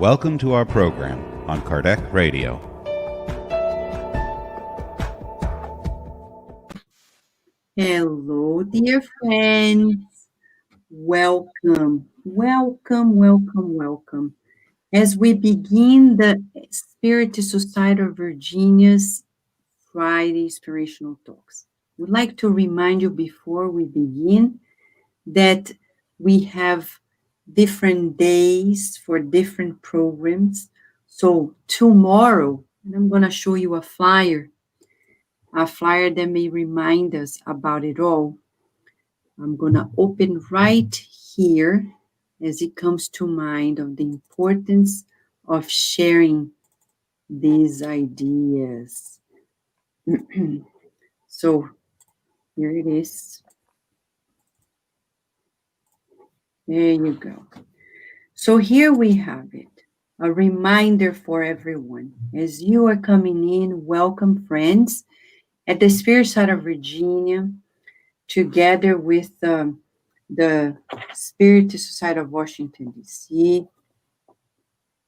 Welcome to our program on Kardec Radio. Hello, dear friends. Welcome, welcome, welcome, welcome. As we begin the Spiritist Society of Virginia's Friday Inspirational Talks, we'd like to remind you before we begin that we have different days for different programs. So tomorrow, and I'm going to show you a flyer that may remind us about it all. I'm going to open right here as it comes to mind of the importance of sharing these ideas. So here it is. There you go. So here we have it, a reminder for everyone. As you are coming in, welcome friends at the Spirit Society of Virginia, together with the Spiritist Society of Washington, D.C.,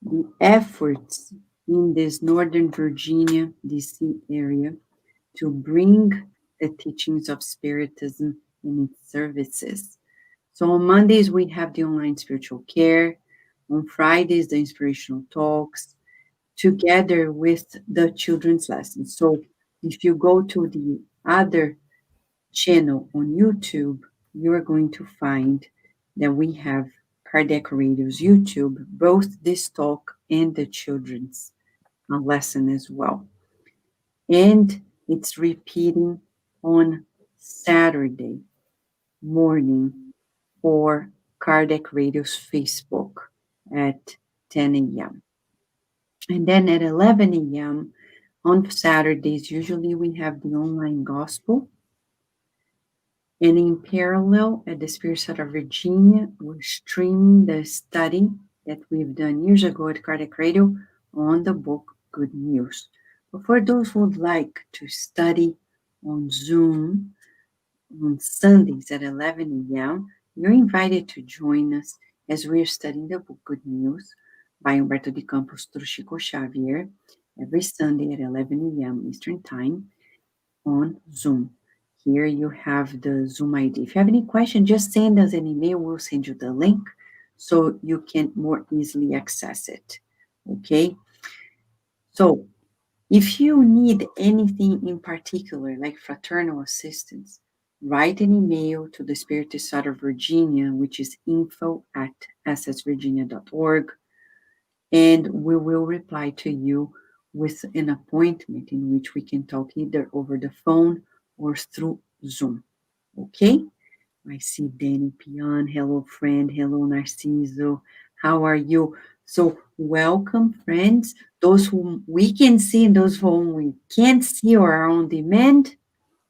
the efforts in this Northern Virginia, D.C. area to bring the teachings of Spiritism in its services. So on Mondays, we have the online spiritual care. On Fridays, the inspirational talks, together with the children's lessons. So if you go to the other channel on YouTube, you're going to find that we have Kardec Radio's YouTube, both this talk and the children's lesson as well. And it's repeating on Saturday morning for Kardec Radio's Facebook at 10 a.m. And then at 11 a.m. on Saturdays, usually we have the online gospel. And in parallel, at the Spirit Society of Virginia, we're streaming the study that we've done years ago at Kardec Radio on the book Good News. But for those who would like to study on Zoom on Sundays at 11 a.m., you're invited to join us as we're studying the book Good News by Humberto de Campos through Chico Xavier every Sunday at 11 a.m. Eastern Time on Zoom. Here you have the Zoom ID. If you have any questions, just send us an email. We'll send you the link so you can more easily access it. Okay? So if you need anything in particular, like fraternal assistance, write an email to the Spiritist Society of Virginia, which is info@ssvirginia.org, and we will reply to you with an appointment in which we can talk either over the phone or through Zoom. Okay? I see Danny Pion. Hello, friend. Hello, Narciso. How are you? So welcome, friends. Those whom we can see and those whom we can't see or are on demand,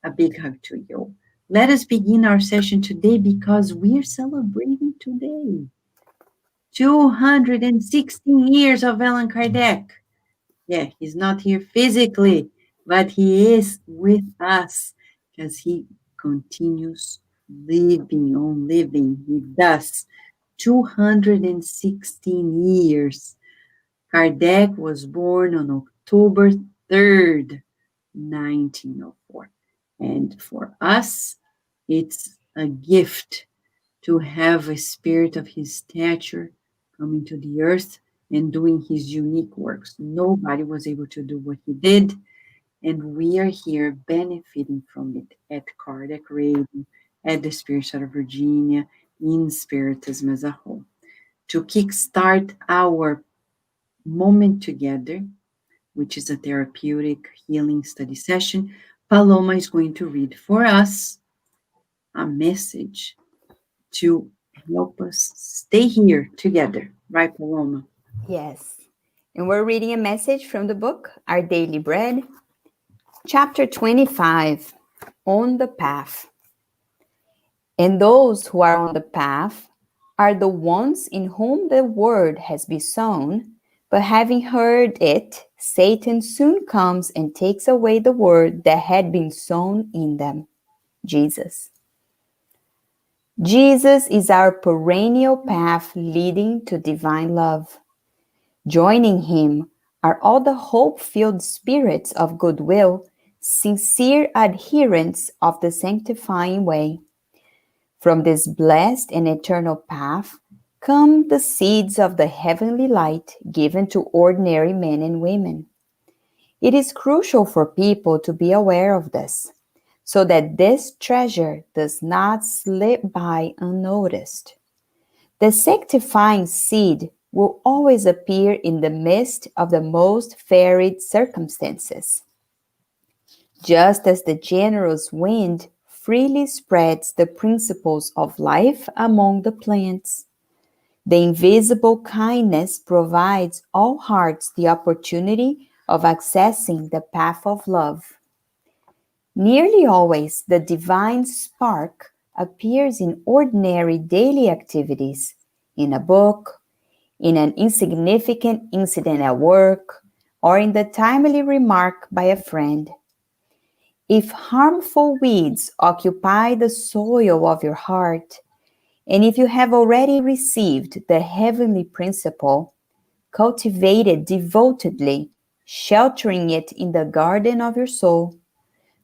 a big hug to you. Let us begin our session today because we are celebrating today 216 years of Allan Kardec. Yeah, he's not here physically, but he is with us because he continues living on living. He does. 216 years. Kardec was born on October 3rd, 1904. And for us, it's a gift to have a spirit of his stature coming to the earth and doing his unique works. Nobody was able to do what he did, and we are here benefiting from it at Kardec Radio, at the Spirit Society of Virginia, in Spiritism as a whole. To kickstart our moment together, which is a therapeutic healing study session, Paloma is going to read for us a message to help us stay here together. Right, Paloma? Yes. And we're reading a message from the book, Our Daily Bread, chapter 25, On the Path. And those who are on the path are the ones in whom the word has been sown, but having heard it, Satan soon comes and takes away the word that had been sown in them. Jesus. Jesus is our perennial path leading to divine love. Joining him are all the hope-filled spirits of goodwill, sincere adherents of the sanctifying way. From this blessed and eternal path come the seeds of the heavenly light given to ordinary men and women. It is crucial for people to be aware of this, so that this treasure does not slip by unnoticed. The sanctifying seed will always appear in the midst of the most varied circumstances. Just as the generous wind freely spreads the principles of life among the plants, the invisible kindness provides all hearts the opportunity of accessing the path of love. Nearly always, the divine spark appears in ordinary daily activities, in a book, in an insignificant incident at work, or in the timely remark by a friend. If harmful weeds occupy the soil of your heart, and if you have already received the heavenly principle, cultivate it devotedly, sheltering it in the garden of your soul,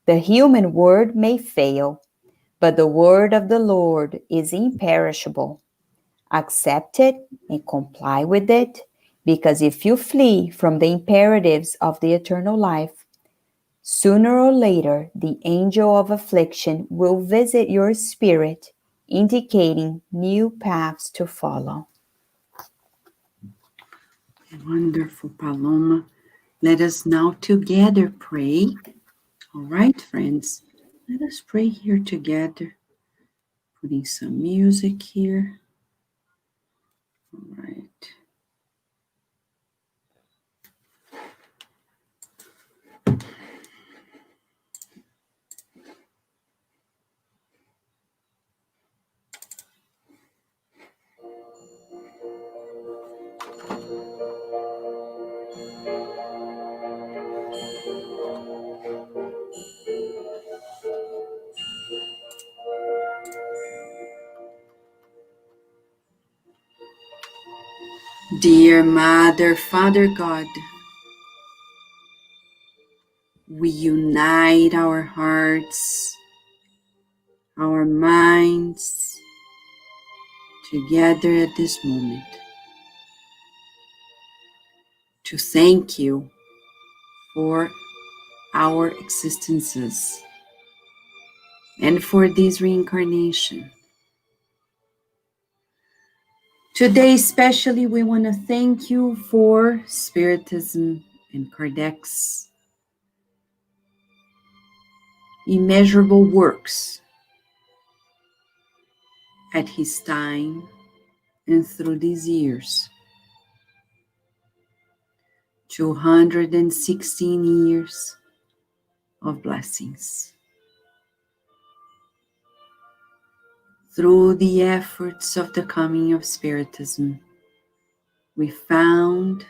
the human word may fail, but the word of the Lord is imperishable. Accept it and comply with it, because if you flee from the imperatives of the eternal life, sooner or later the angel of affliction will visit your spirit, indicating new paths to follow. Wonderful, Paloma. Let us now together pray. All right, friends, let us pray here together. Putting some music here. All right. Dear Mother, Father God, we unite our hearts, our minds together at this moment to thank you for our existences and for this reincarnation. Today, especially, we want to thank you for Spiritism and Kardec's immeasurable works at his time and through these years. 216 years of blessings. Through the efforts of the coming of Spiritism, we found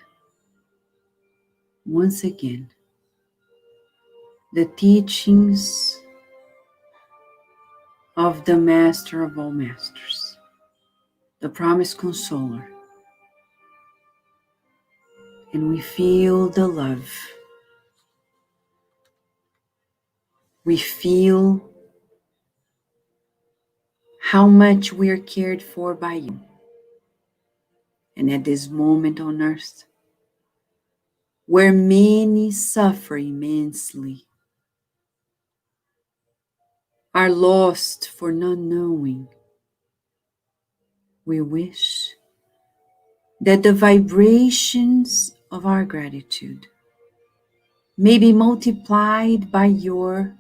once again the teachings of the Master of all Masters, the Promised Consoler, and we feel the love. We feel how much we are cared for by you. And at this moment on earth, where many suffer immensely, are lost for not knowing, we wish that the vibrations of our gratitude may be multiplied by your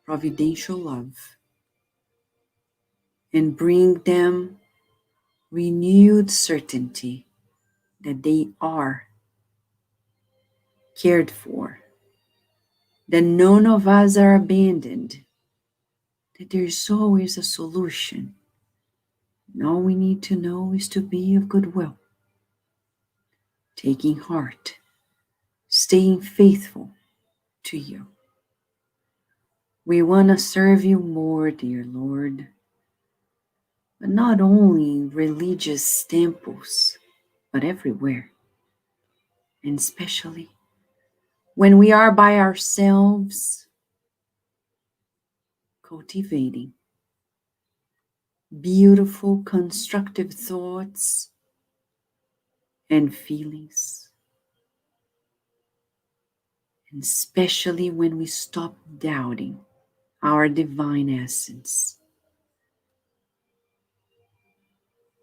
providential love and bring them renewed certainty that they are cared for, that none of us are abandoned, that there is always a solution. And all we need to know is to be of goodwill, taking heart, staying faithful to you. We want to serve you more, dear Lord, but not only in religious temples, but everywhere. and especially when we are by ourselves, cultivating beautiful, constructive thoughts and feelings, and especially when we stop doubting our divine essence.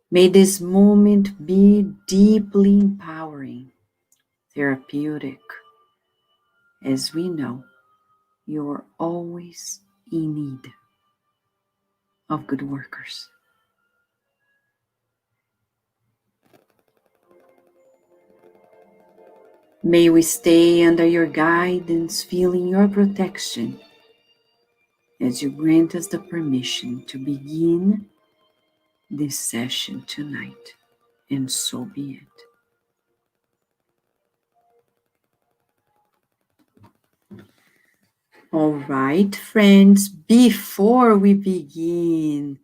May this moment be deeply empowering, therapeutic, as we know you are always in need of good workers. May we stay under your guidance, feeling your protection as you grant us the permission to begin this session tonight. And so be it. All right, friends, before we begin,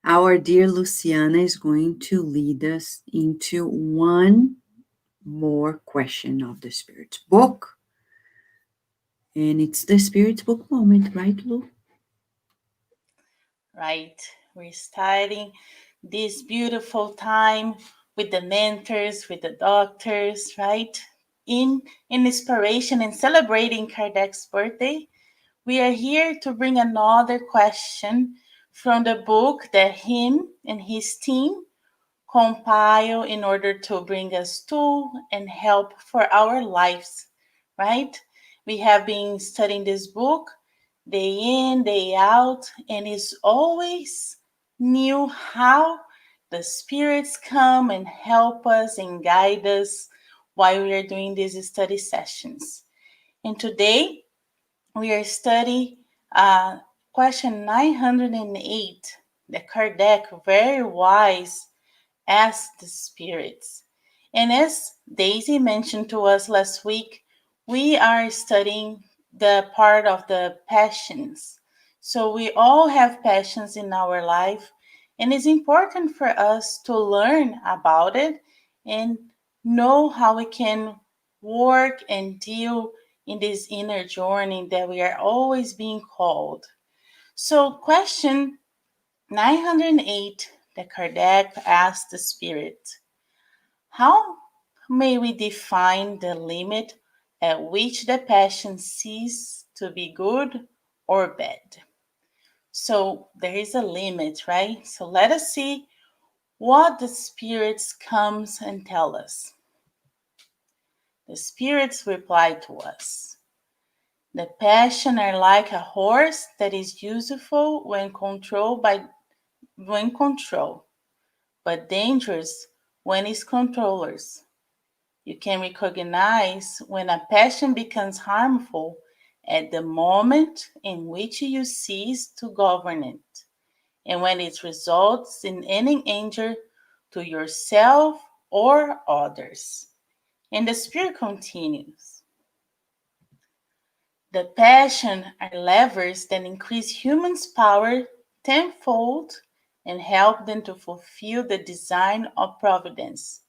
our dear Luciana is going to lead us into one more question of the Spirit's book. And it's the Spirit's book moment, right, Lu? Right. We're starting this beautiful time with the mentors, with the doctors, right? In inspiration and celebrating Kardec's birthday, we are here to bring another question from the book that him and his team compile in order to bring us tool and help for our lives, right? We have been studying this book day in, day out, and it's always new how the spirits come and help us and guide us while we are doing these study sessions. And today we are studying question 908 that Kardec, very wise, as the spirits. And as Daisy mentioned to us last week, we are studying the part of the passions. So we all have passions in our life, and it's important for us to learn about it and know how we can work and deal in this inner journey that we are always being called. So, question 908 that Kardec asked the spirit: how may we define the limit at which the passion ceases to be good or bad? So there is a limit, right? So let us see what the spirits comes and tell us. The spirits reply to us: the passion are like a horse that is useful when controlled, but dangerous when its controllers. You can recognize when a passion becomes harmful at the moment in which you cease to govern it, and when it results in any injury to yourself or others. And the spirit continues: the passion are levers that increase humans' power tenfold and help them to fulfill the design of providence.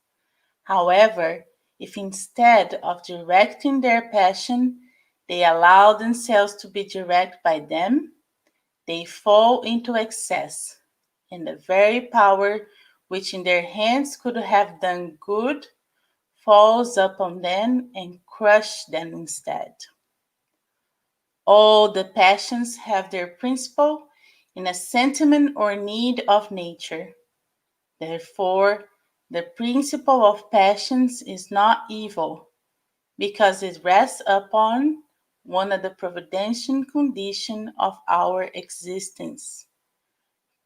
However, if instead of directing their passion, they allow themselves to be directed by them, they fall into excess, and the very power which in their hands could have done good falls upon them and crushes them instead. All the passions have their principle in a sentiment or need of nature. Therefore, the principle of passions is not evil, because it rests upon one of the providential conditions of our existence.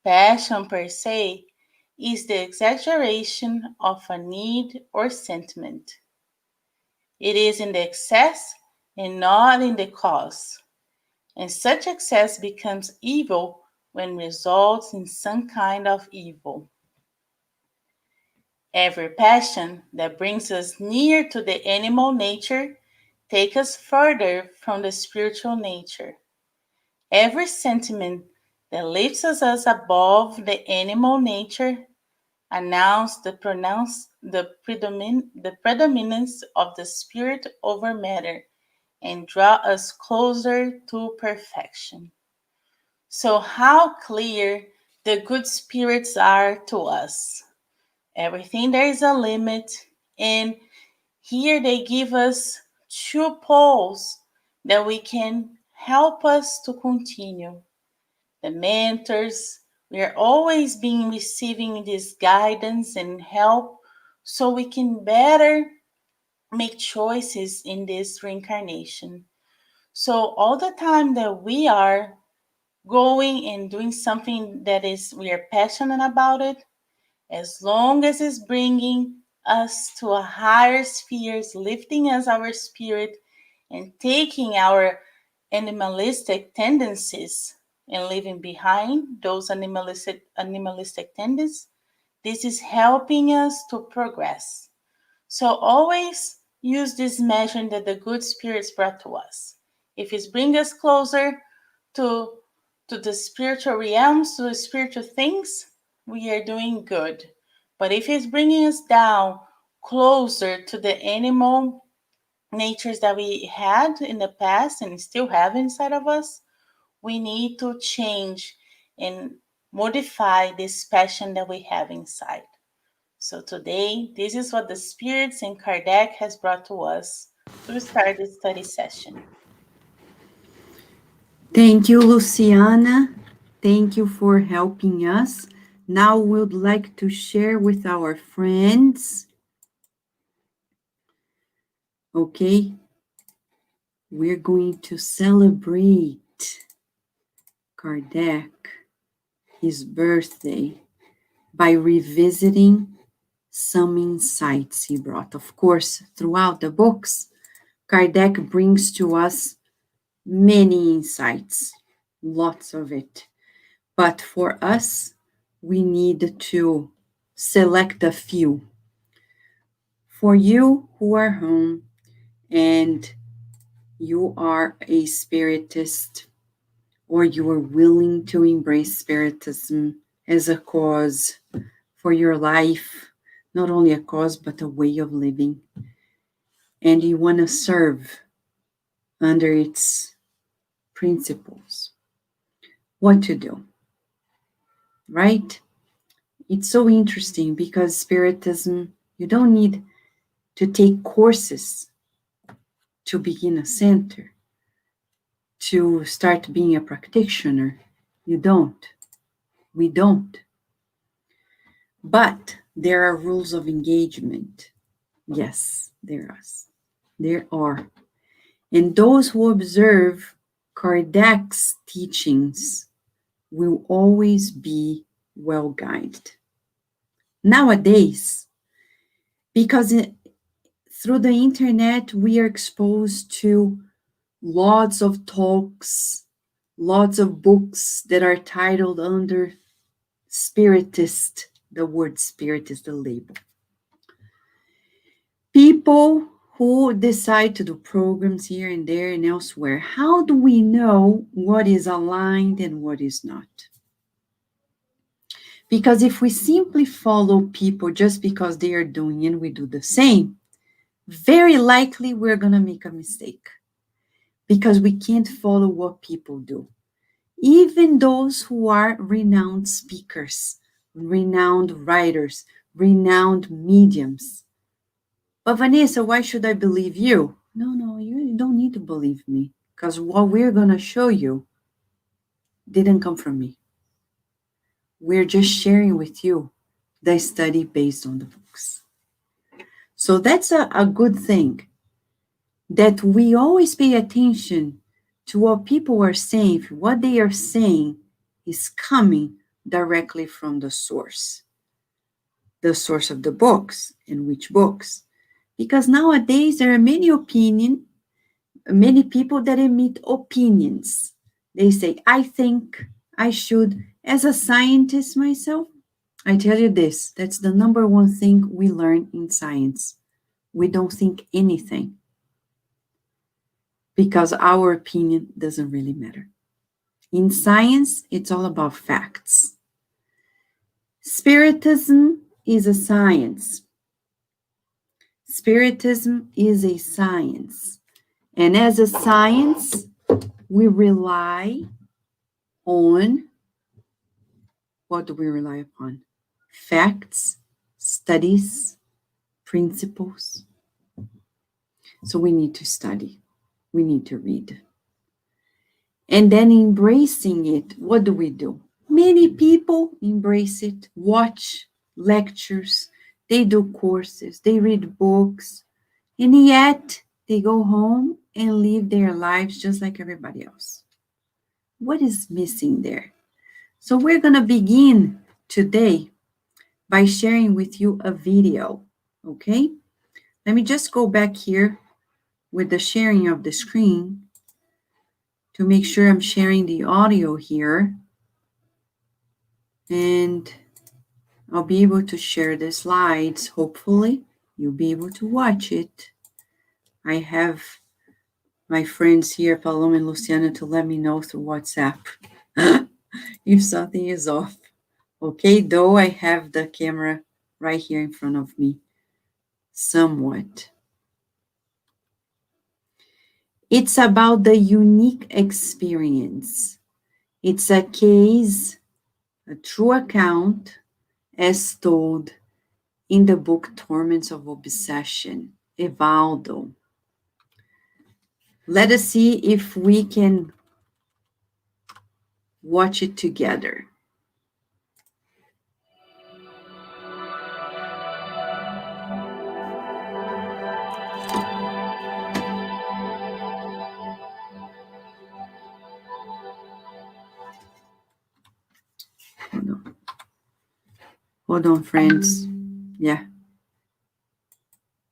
Passion per se is the exaggeration of a need or sentiment. It is in the excess and not in the cause, and such excess becomes evil when results in some kind of evil. Every passion that brings us near to the animal nature takes us further from the spiritual nature. Every sentiment that lifts us above the animal nature announce the predominance of the spirit over matter, and draw us closer to perfection. So how clear the good spirits are to us. Everything there is a limit, and here they give us two poles that we can help us to continue. The mentors, we are always being receiving this guidance and help so we can better make choices in this reincarnation. So all the time that we are going and doing something that is we are passionate about it, as long as it's bringing us to a higher spheres, lifting us our spirit and taking our animalistic tendencies and leaving behind those animalistic tendencies, this is helping us to progress. So always use this measure that the good spirits brought to us. If it's bring us closer to the spiritual realms, to the spiritual things, we are doing good. But if it's bringing us down closer to the animal natures that we had in the past and still have inside of us, we need to change and modify this passion that we have inside. So today, this is what the spirits and Kardec has brought to us to start this study session. Thank you, Luciana. Thank you for helping us. Now we would like to share with our friends. Okay, we're going to celebrate Kardec, his birthday, by revisiting some insights he brought. Of course, throughout the books, Kardec brings to us many insights, lots of it. But for us, we need to select a few. For you who are home and you are a spiritist, or you are willing to embrace spiritism as a cause for your life, not only a cause, but a way of living, and you want to serve under its principles, what to do, right? It's so interesting because Spiritism, you don't need to take courses to begin a center, to start being a practitioner. You don't. We don't. But there are rules of engagement. Yes, there are. And those who observe Kardec's teachings will always be well guided. Nowadays, because through the internet, we are exposed to lots of talks, lots of books that are titled under Spiritist. The word spirit is the label. People who decide to do programs here and there and elsewhere, how do we know what is aligned and what is not? Because if we simply follow people just because they are doing and we do the same, very likely we're going to make a mistake because we can't follow what people do. Even those who are renowned speakers, renowned writers, renowned mediums. But Vanessa, why should I believe you? No, you don't need to believe me because what we're going to show you didn't come from me. We're just sharing with you the study based on the books. So that's a good thing, that we always pay attention to what people are saying. If what they are saying is coming directly from the source of the books, and which books. Because nowadays there are many people that emit opinions. They say, I think, I should. As a scientist myself, I tell you this, that's the number one thing we learn in science. We don't think anything because our opinion doesn't really matter. In science, it's all about facts. Spiritism is a science. Spiritism is a science. And as a science, we rely on, what do we rely upon? Facts, studies, principles. So we need to study. We need to read. And then embracing it, what do? Many people embrace it, watch lectures, they do courses, they read books, and yet they go home and live their lives just like everybody else. What is missing there? So we're going to begin today by sharing with you a video, okay? Let me just go back here with the sharing of the screen to make sure I'm sharing the audio here. And I'll be able to share the slides. Hopefully, you'll be able to watch it. I have my friends here, Paloma and Luciana, to let me know through WhatsApp if something is off. Okay, though I have the camera right here in front of me, somewhat. It's about the unique experience. It's a case, a true account, as told in the book Torments of Obsession, Evaldo. Let us see if we can watch it together. Hold on, friends. Yeah.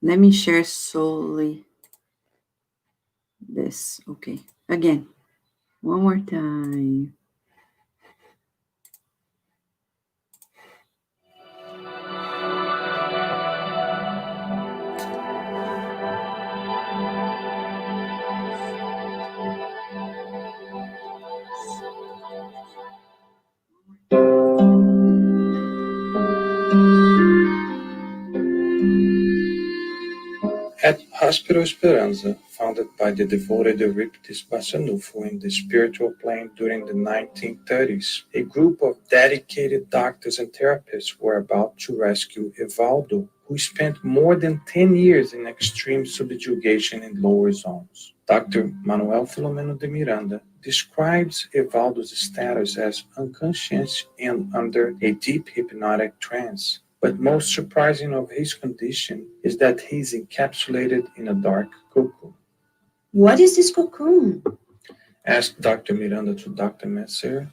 Let me share solely this. Okay. Again, one more time. At Hospital Esperanza, founded by the devoted Euripides Bassanufo in the spiritual plane during the 1930s, a group of dedicated doctors and therapists were about to rescue Evaldo, who spent more than 10 years in extreme subjugation in lower zones. Dr. Manuel Filomeno de Miranda describes Evaldo's status as unconscious and under a deep hypnotic trance. But most surprising of his condition is that he is encapsulated in a dark cocoon. What is this cocoon? Asked Dr. Miranda to Dr. Messer,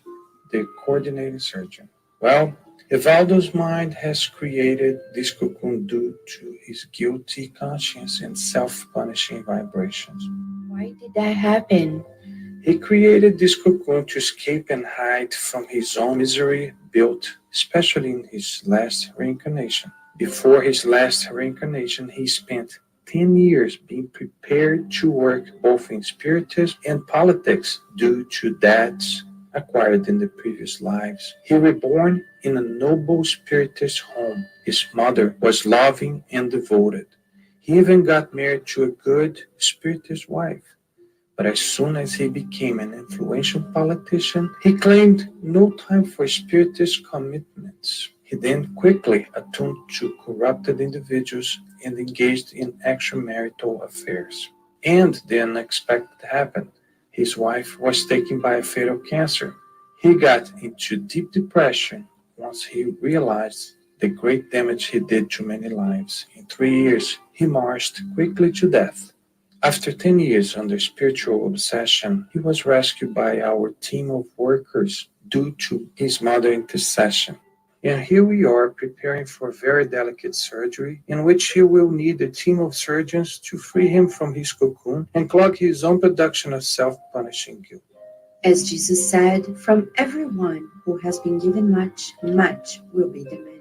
the coordinating surgeon. Well, Evaldo's mind has created this cocoon due to his guilty conscience and self-punishing vibrations. Why did that happen? He created this cocoon to escape and hide from his own misery, built especially in his last reincarnation. Before his last reincarnation, he spent 10 years being prepared to work both in spiritism and politics due to debts acquired in the previous lives. He was reborn in a noble spiritist home. His mother was loving and devoted. He even got married to a good spiritist wife. But as soon as he became an influential politician, he claimed no time for spiritist commitments. He then quickly attuned to corrupted individuals and engaged in extramarital affairs. And the unexpected happened. His wife was taken by a fatal cancer. He got into deep depression once he realized the great damage he did to many lives. In 3 years, he marched quickly to death. After 10 years under spiritual obsession, he was rescued by our team of workers due to his mother intercession. And here we are preparing for a very delicate surgery in which he will need a team of surgeons to free him from his cocoon and clog his own production of self-punishing guilt. As Jesus said, from everyone who has been given much, much will be demanded.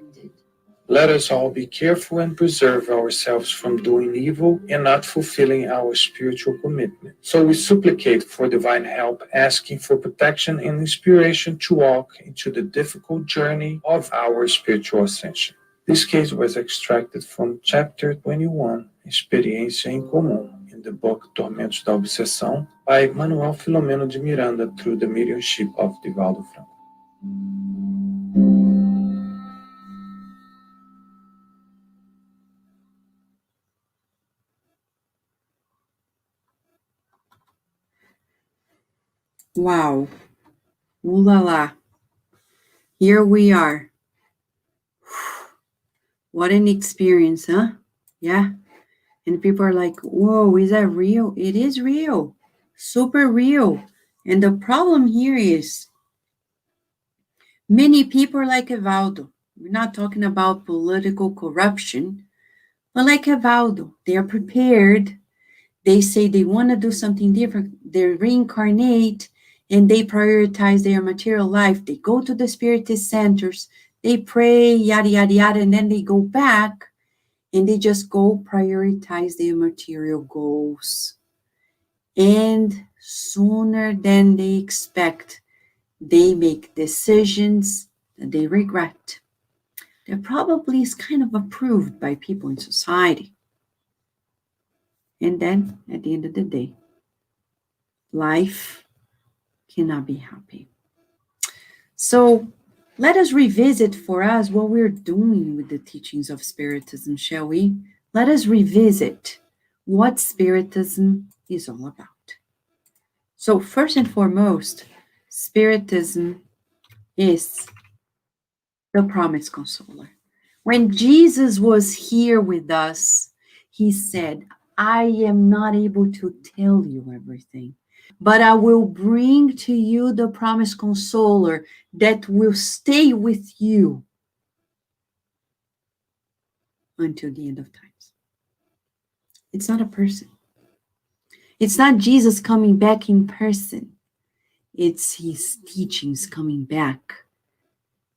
Let us all be careful and preserve ourselves from doing evil and not fulfilling our spiritual commitment. So we supplicate for divine help, asking for protection and inspiration to walk into the difficult journey of our spiritual ascension. This case was extracted from Chapter 21, Experiência em Comum, in the book Tormentos da Obsessão, by Manuel Filomeno de Miranda through the mediumship of Divaldo Franco. Wow. Ooh la la. Here we are. What an experience, huh? Yeah. And people are like, whoa, is that real? It is real. Super real. And the problem here is many people are like Evaldo. We're not talking about political corruption, but like Evaldo, they are prepared. They say they want to do something different. They reincarnate and they prioritize their material life. They go to the Spiritist centers. They pray, yada, yada, yada, and then they go back and they just go prioritize their material goals. And sooner than they expect, they make decisions that they regret. That probably is kind of approved by people in society. And then, at the end of the day, life cannot be happy. So, let us revisit for us what we're doing with the teachings of Spiritism, shall we? Let us revisit what Spiritism is all about. So, first and foremost, Spiritism is the promise consoler. When Jesus was here with us, he said, I am not able to tell you everything, but I will bring to you the promise consoler that will stay with you until the end of times. It's not a person. It's not Jesus coming back in person. It's his teachings coming back.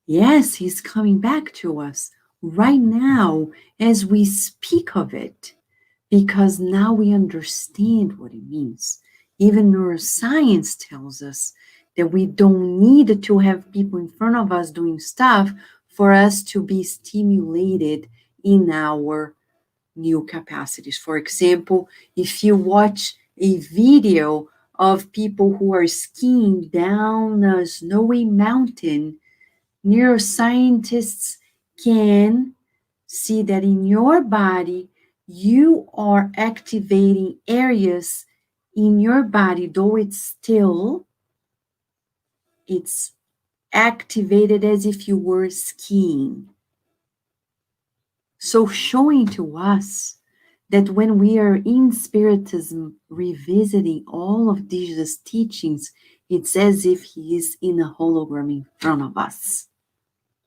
Yes, he's coming back to us right now as we speak of it, because now we understand what it means. Even neuroscience tells us that we don't need to have people in front of us doing stuff for us to be stimulated in our new capacities. For example, if you watch a video of people who are skiing down a snowy mountain, neuroscientists can see that in your body, you are activating areas in your body, though it's still, it's activated as if you were skiing. So showing to us that when we are in Spiritism, revisiting all of Jesus' teachings, it's as if he is in a hologram in front of us.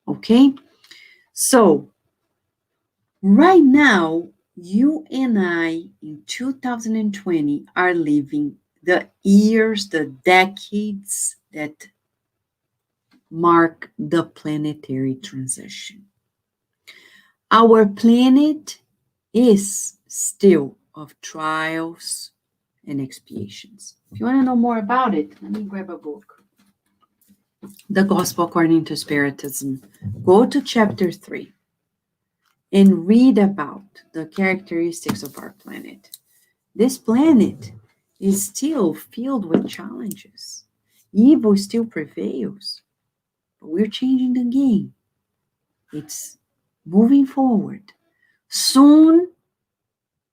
Okay? So, right now, you and I, in 2020, are living the years, the decades that mark the planetary transition. Our planet is still of trials and expiations. If you want to know more about it, let me grab a book. The Gospel According to Spiritism. Go to chapter 3 and read about the characteristics of our planet. This planet is still filled with challenges. Evil still prevails, but we're changing the game. It's moving forward. Soon,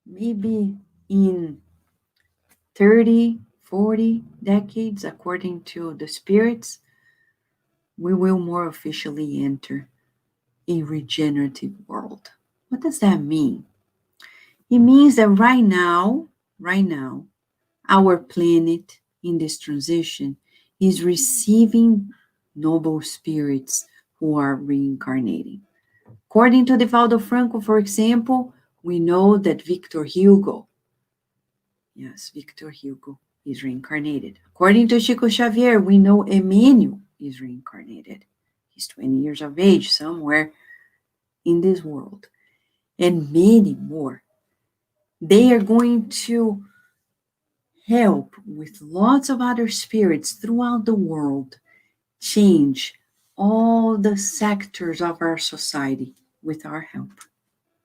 maybe in 30, 40 decades, according to the spirits, we will more officially enter a regenerative world. What does that mean? It means that right now, our planet in this transition is receiving noble spirits who are reincarnating. According to Divaldo Franco, for example, we know that Victor Hugo is reincarnated. According to Chico Xavier, we know Emmanuel is reincarnated. He's 20 years of age somewhere in this world. And many more. They are going to help with lots of other spirits throughout the world change all the sectors of our society. with our help.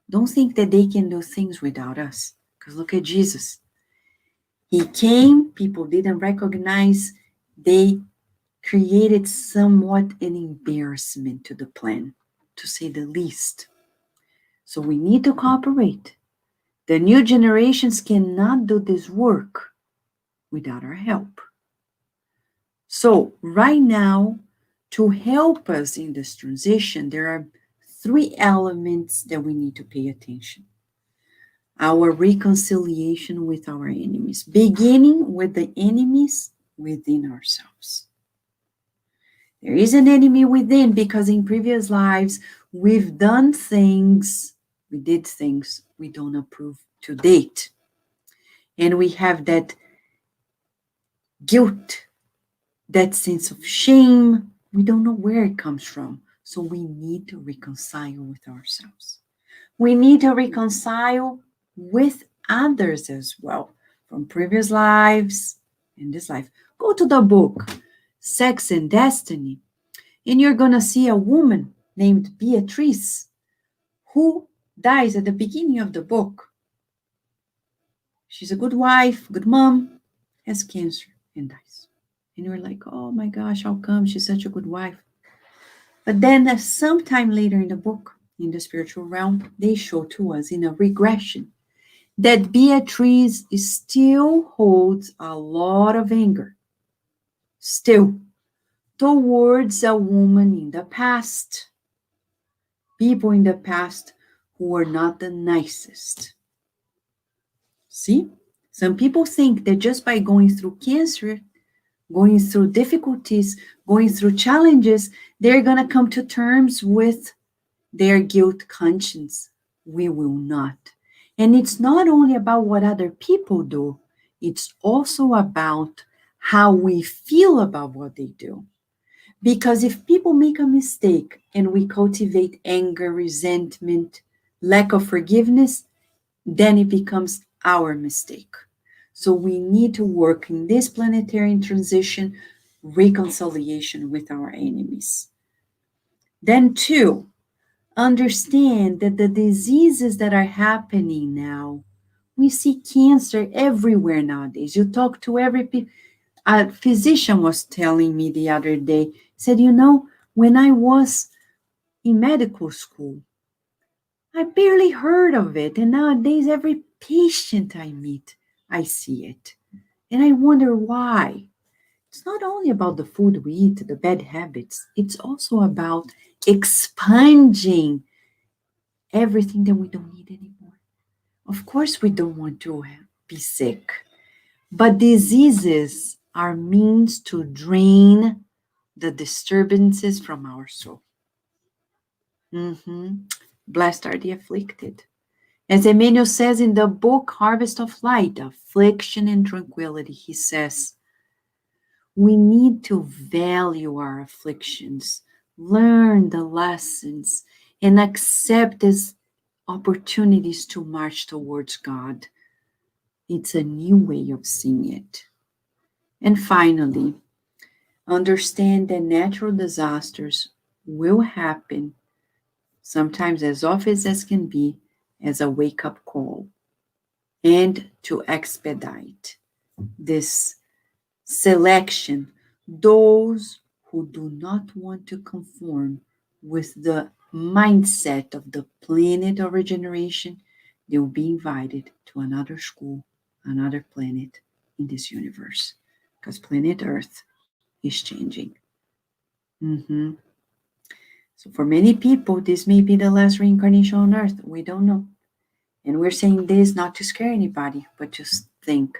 Don't think that they can do things without us, because look at Jesus. He came, people didn't recognize, they created somewhat an embarrassment to the plan, to say the least. So we need to cooperate. The new generations cannot do this work without our help. So right now, to help us in this transition, there are 3 elements that we need to pay attention. Our reconciliation with our enemies, beginning with the enemies within ourselves. There is an enemy within because in previous lives, we've done things, we did things we don't approve to date. And we have that guilt, that sense of shame. We don't know where it comes from. So we need to reconcile with ourselves. We need to reconcile with others as well, from previous lives and this life. Go to the book, Sex and Destiny, and you're going to see a woman named Beatrice who dies at the beginning of the book. She's a good wife, good mom, has cancer and dies. And you're like, oh my gosh, how come she's such a good wife? But then sometime later in the book, in the spiritual realm, they show to us in a regression that Beatrice still holds a lot of anger, still, towards a woman in the past, people in the past who were not the nicest. See? Some people think that just by going through cancer, going through difficulties, going through challenges, they're going to come to terms with their guilt conscience. We will not. And it's not only about what other people do, it's also about how we feel about what they do. Because if people make a mistake and we cultivate anger, resentment, lack of forgiveness, then it becomes our mistake. So we need to work in this planetary transition, reconciliation with our enemies. Then 2, understand that the diseases that are happening now, we see cancer everywhere nowadays. You talk to a physician was telling me the other day, said, when I was in medical school, I barely heard of it. And nowadays, every patient I meet, I see it. And I wonder why. It's not only about the food we eat, the bad habits. It's also about expunging everything that we don't need anymore. Of course, we don't want to be sick. But diseases are means to drain the disturbances from our soul. Blessed are the afflicted. As Emmanuel says in the book, Harvest of Light, Affliction and Tranquility, he says, we need to value our afflictions, learn the lessons, and accept as opportunities to march towards God. It's a new way of seeing it. And finally, understand that natural disasters will happen, sometimes as often as can be, as a wake-up call, and to expedite this selection, those who do not want to conform with the mindset of the planet of regeneration, they will be invited to another school, another planet in this universe, because planet Earth is changing. So for many people, this may be the last reincarnation on Earth. We don't know. And we're saying this not to scare anybody, but just think,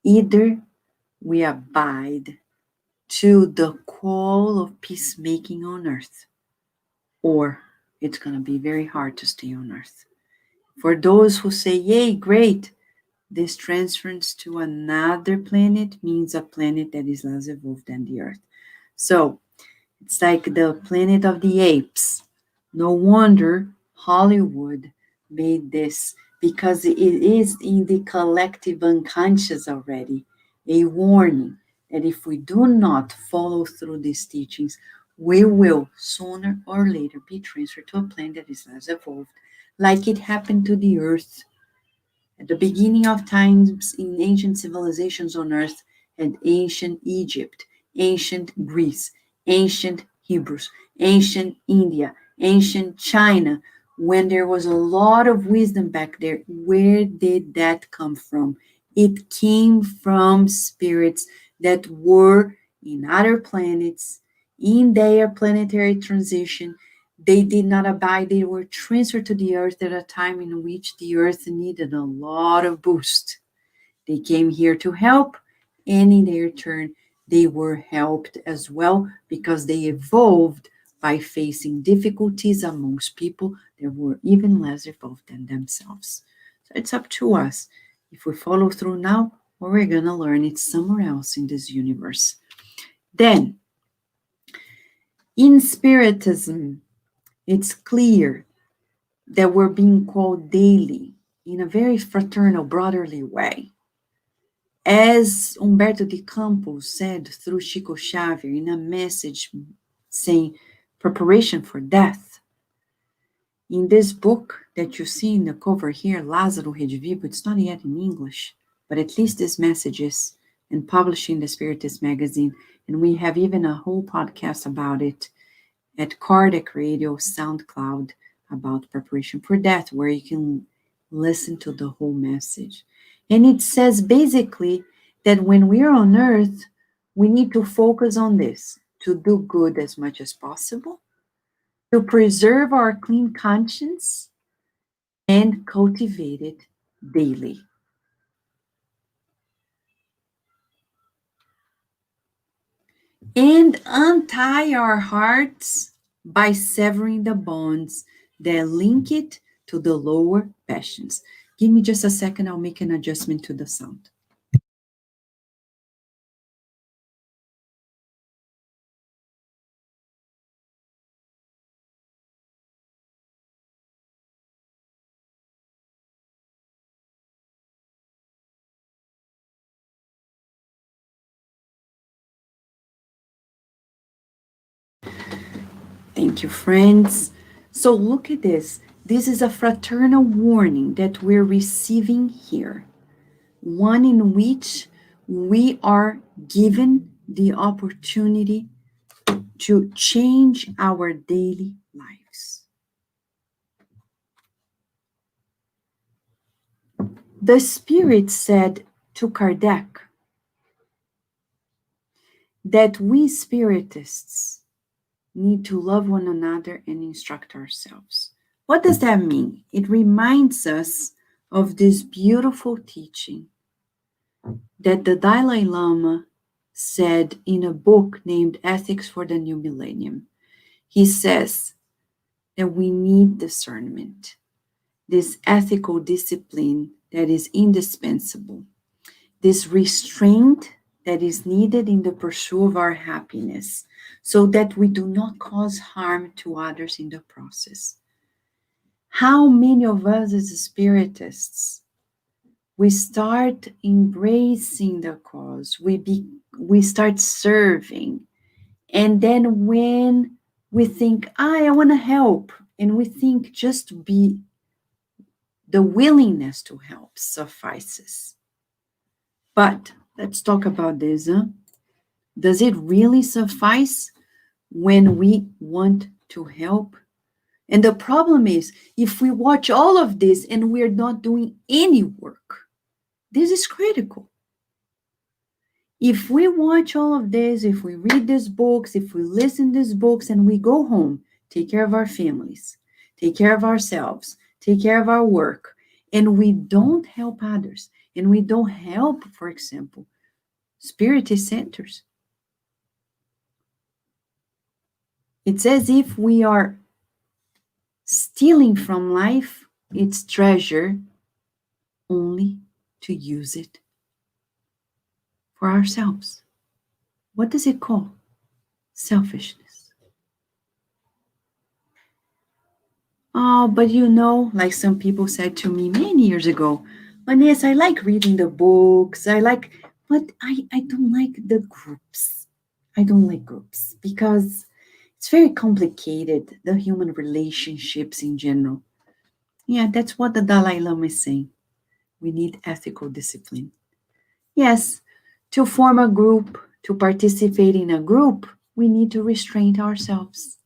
either we abide to the call of peacemaking on Earth, or it's going to be very hard to stay on Earth. For those who say, yay, great, this transference to another planet means a planet that is less evolved than the Earth. So it's like the planet of the apes. No wonder Hollywood made this, because it is in the collective unconscious already, a warning that if we do not follow through these teachings, we will sooner or later be transferred to a plane that is less evolved, like it happened to the earth. At the beginning of times, in ancient civilizations on earth, and ancient Egypt, ancient Greece, ancient Hebrews, ancient India, ancient China, when there was a lot of wisdom back there, where did that come from? It came from spirits that were in other planets, in their planetary transition. They did not abide, they were transferred to the earth at a time in which the earth needed a lot of boost. They came here to help, and in their turn, they were helped as well because they evolved by facing difficulties amongst people that were even less evolved than themselves. So it's up to us. If we follow through now, or we're going to learn it somewhere else in this universe. Then, in Spiritism, it's clear that we're being called daily in a very fraternal, brotherly way. As Humberto de Campos said through Chico Xavier in a message saying preparation for death, in this book that you see in the cover here, Lázaro Redivivo, it's not yet in English, but at least this message is, and published in the Spiritist magazine, and we have even a whole podcast about it at Kardec Radio, SoundCloud, about preparation for death, where you can listen to the whole message. And it says basically that when we're on earth, we need to focus on this, to do good as much as possible, to preserve our clean conscience, and cultivate it daily. And untie our hearts by severing the bonds that link it to the lower passions. Give me just a second, I'll make an adjustment to the sound. Thank you, friends. So look at this. This is a fraternal warning that we're receiving here, one in which we are given the opportunity to change our daily lives. The Spirit said to Kardec that we Spiritists need to love one another and instruct ourselves. What does that mean? It reminds us of this beautiful teaching that the Dalai Lama said in a book named Ethics for the New Millennium. He says that we need discernment, this ethical discipline that is indispensable, this restraint that is needed in the pursuit of our happiness, so that we do not cause harm to others in the process. How many of us as Spiritists, we start embracing the cause, we start serving, and then when we think, I want to help, and we think just be the willingness to help suffices. But let's talk about this. Does it really suffice when we want to help? And the problem is, if we watch all of this and we're not doing any work, this is critical. If we watch all of this, if we read these books, if we listen to these books, and we go home, take care of our families, take care of ourselves, take care of our work, and we don't help others, and we don't help, for example, Spiritist centers, it's as if we are stealing from life its treasure only to use it for ourselves. What does it call? Selfishness. Oh, but you know, like some people said to me many years ago, Vanessa, I like reading the books, but I don't like the groups. I don't like groups because It's very complicated, the human relationships in general. Yeah, that's what the Dalai Lama is saying. We need ethical discipline. Yes, to form a group, to participate in a group, we need to restrain ourselves.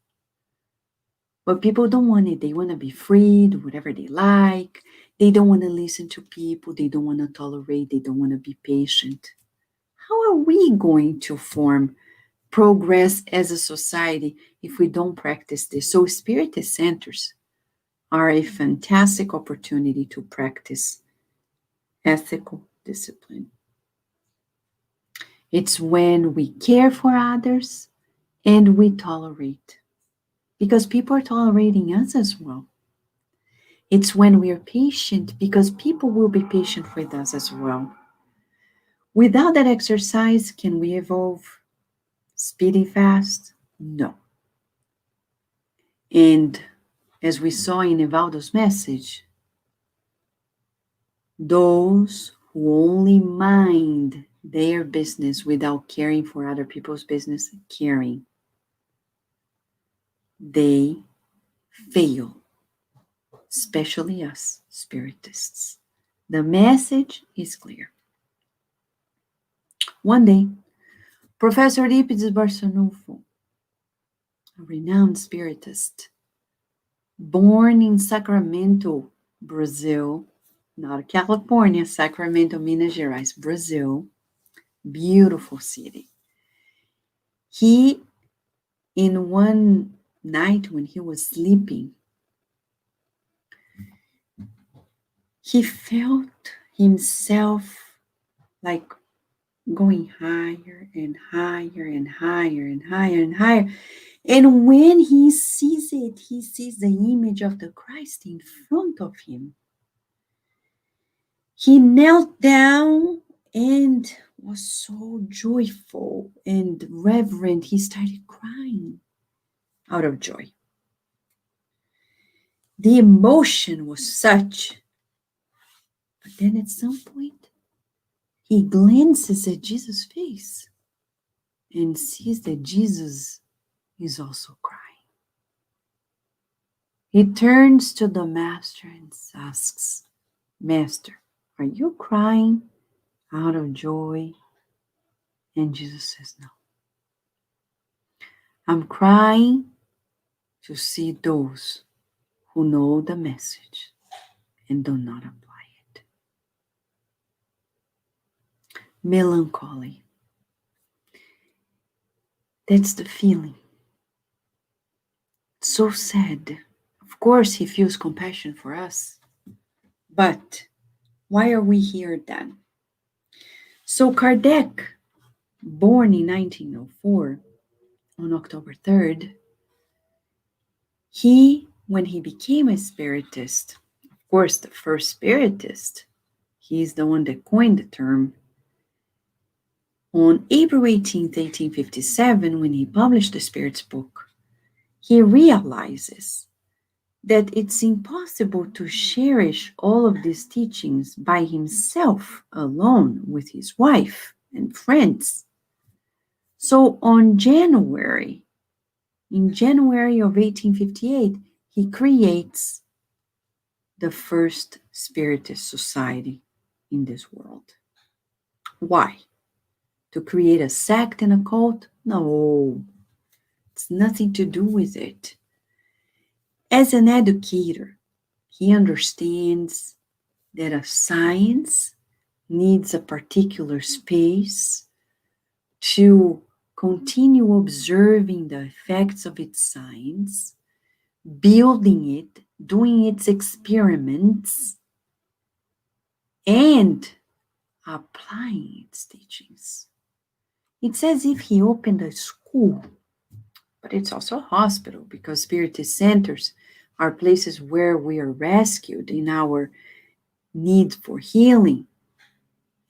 But people don't want it. They want to be free, do whatever they like. They don't want to listen to people. They don't want to tolerate. They don't want to be patient. How are we going to form progress as a society if we don't practice this? So Spiritist centers are a fantastic opportunity to practice ethical discipline. It's when we care for others and we tolerate, because people are tolerating us as well. It's when we are patient, because people will be patient with us as well. Without that exercise, can we evolve speedy fast? No. And as we saw in Evaldo's message, those who only mind their business without caring for other people's business, they fail, especially us Spiritists. The message is clear. One day, Professor Eurípides Barçanufo, a renowned Spiritist, born in Sacramento, Brazil, not California, Sacramento, Minas Gerais, Brazil, beautiful city. He, in one night when he was sleeping, he felt himself like going higher and higher and higher and higher and higher. And when he sees it, he sees the image of the Christ in front of him. He knelt down and was so joyful and reverent. He started crying out of joy. The emotion was such. But then at some point, he glances at Jesus' face and sees that Jesus is also crying. He turns to the master and asks, "Master, are you crying out of joy?" And Jesus says, "No. I'm crying to see those who know the message and do not apply it." Melancholy. That's the feeling. So sad. Of course, he feels compassion for us. But why are we here then? So Kardec, born in 1904, on October 3rd, when he became a Spiritist, of course, the first Spiritist, he's the one that coined the term. On April 18th, 1857, when he published the Spirit's book, he realizes that it's impossible to cherish all of these teachings by himself alone with his wife and friends. So in January of 1858, he creates the first Spiritist society in this world. Why? To create a sect and a cult? No, it's nothing to do with it. As an educator, he understands that a science needs a particular space to continue observing the effects of its science, building it, doing its experiments, and applying its teachings. It's as if he opened a school, but it's also a hospital, because Spiritist centers are places where we are rescued in our need for healing.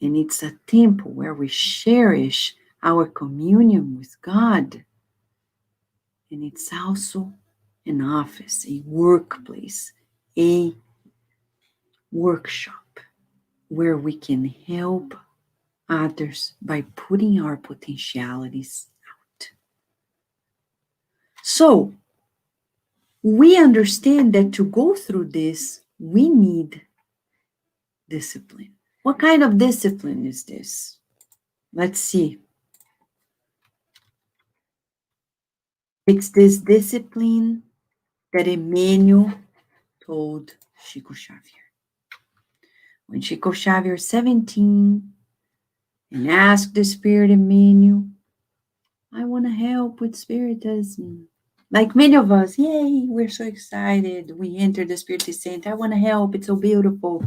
And it's a temple where we cherish our communion with God. And it's also an office, a workplace, a workshop where we can help others by putting our potentialities out. So, we understand that to go through this, we need discipline. What kind of discipline is this? Let's see. It's this discipline that Emmanuel told Chico Xavier. When Chico Xavier was 17 and asked the Spirit Emmanuel, I want to help with Spiritism. Like many of us, yay, we're so excited. We entered the Spiritist Center. I want to help. It's so beautiful.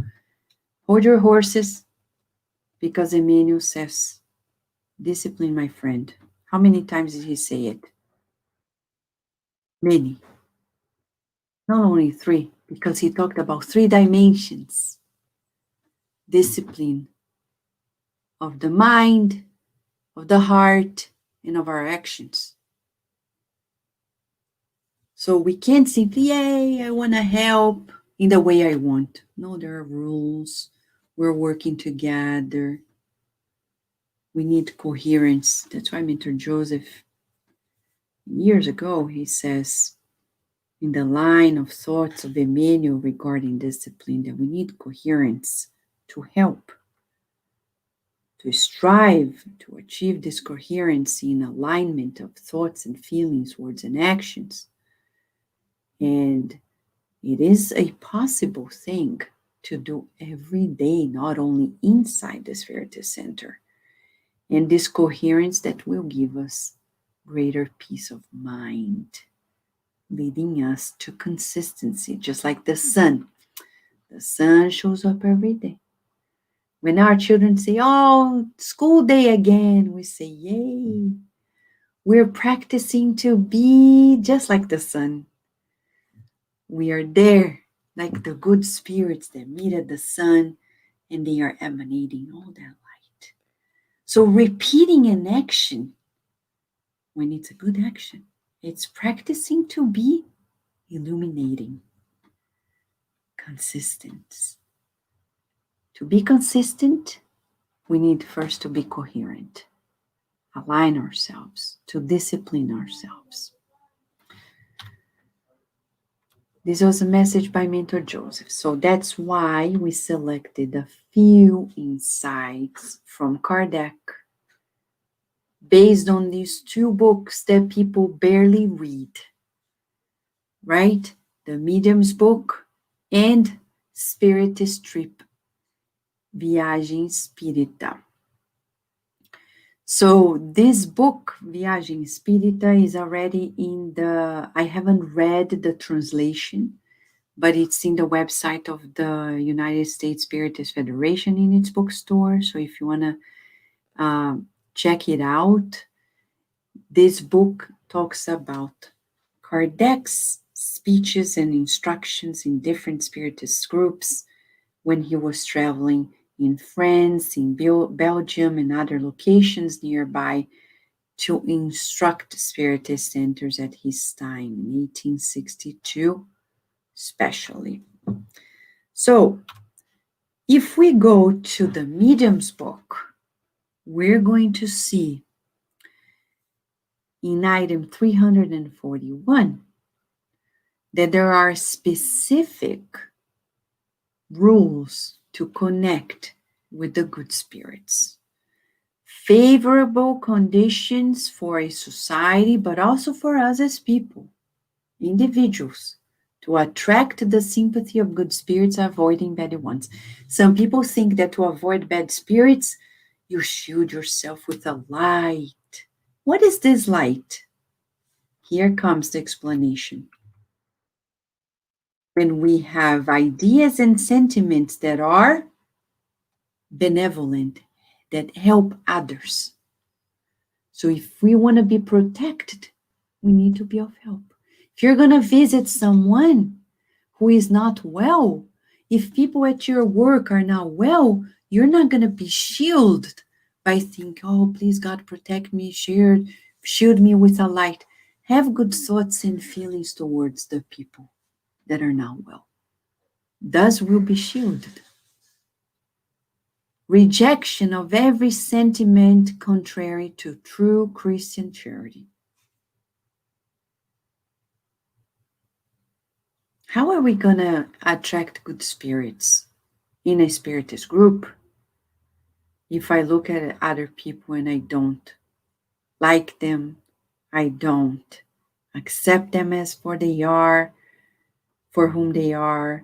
Hold your horses, because Emmanuel says, discipline, my friend. How many times did he say it? Many. Not only 3, because he talked about 3 dimensions. Discipline of the mind, of the heart, and of our actions. So we can't simply, yay, I want to help in the way I want. No, there are rules. We're working together. We need coherence. That's why Mentor Joseph, years ago, he says, in the line of thoughts of Emmanuel regarding discipline, that we need coherence to help, to strive to achieve this coherence in alignment of thoughts and feelings, words and actions. And it is a possible thing to do every day, not only inside the Spiritist Center. And this coherence that will give us greater peace of mind, leading us to consistency, just like the sun. The sun shows up every day. When our children say, oh, school day again, we say, yay. We're practicing to be just like the sun. We are there like the good spirits that meet at the sun, and they are emanating all that light. So repeating an action, when it's a good action, it's practicing to be illuminating, consistent. To be consistent, we need first to be coherent, align ourselves, to discipline ourselves. This was a message by Mentor Joseph. So that's why we selected a few insights from Kardec based on these 2 books that people barely read, right? The Medium's book and Spiritist Trip, Viagem Espírita. So this book, Viagem Espírita, is already in I haven't read the translation, but it's in the website of the United States Spiritist Federation in its bookstore. So if you want to check it out, this book talks about Kardec's speeches and instructions in different Spiritist groups when he was traveling in France, in Belgium, and other locations nearby to instruct Spiritist centers at his time in 1862, especially. So, if we go to the Medium's book, we're going to see in item 341 that there are specific rules to connect with the good spirits. Favorable conditions for a society, but also for us as people, individuals, to attract the sympathy of good spirits, avoiding bad ones. Some people think that to avoid bad spirits, you shield yourself with a light. What is this light? Here comes the explanation. When we have ideas and sentiments that are benevolent, that help others. So if we want to be protected, we need to be of help. If you're going to visit someone who is not well, if people at your work are not well, you're not going to be shielded by thinking, oh, please God, protect me, shield me with a light. Have good thoughts and feelings towards the people that are not well. Thus will be shielded. Rejection of every sentiment contrary to true Christian charity. How are we going to attract good spirits in a spiritist group if I look at other people and I don't like them, I don't accept them as for whom they are,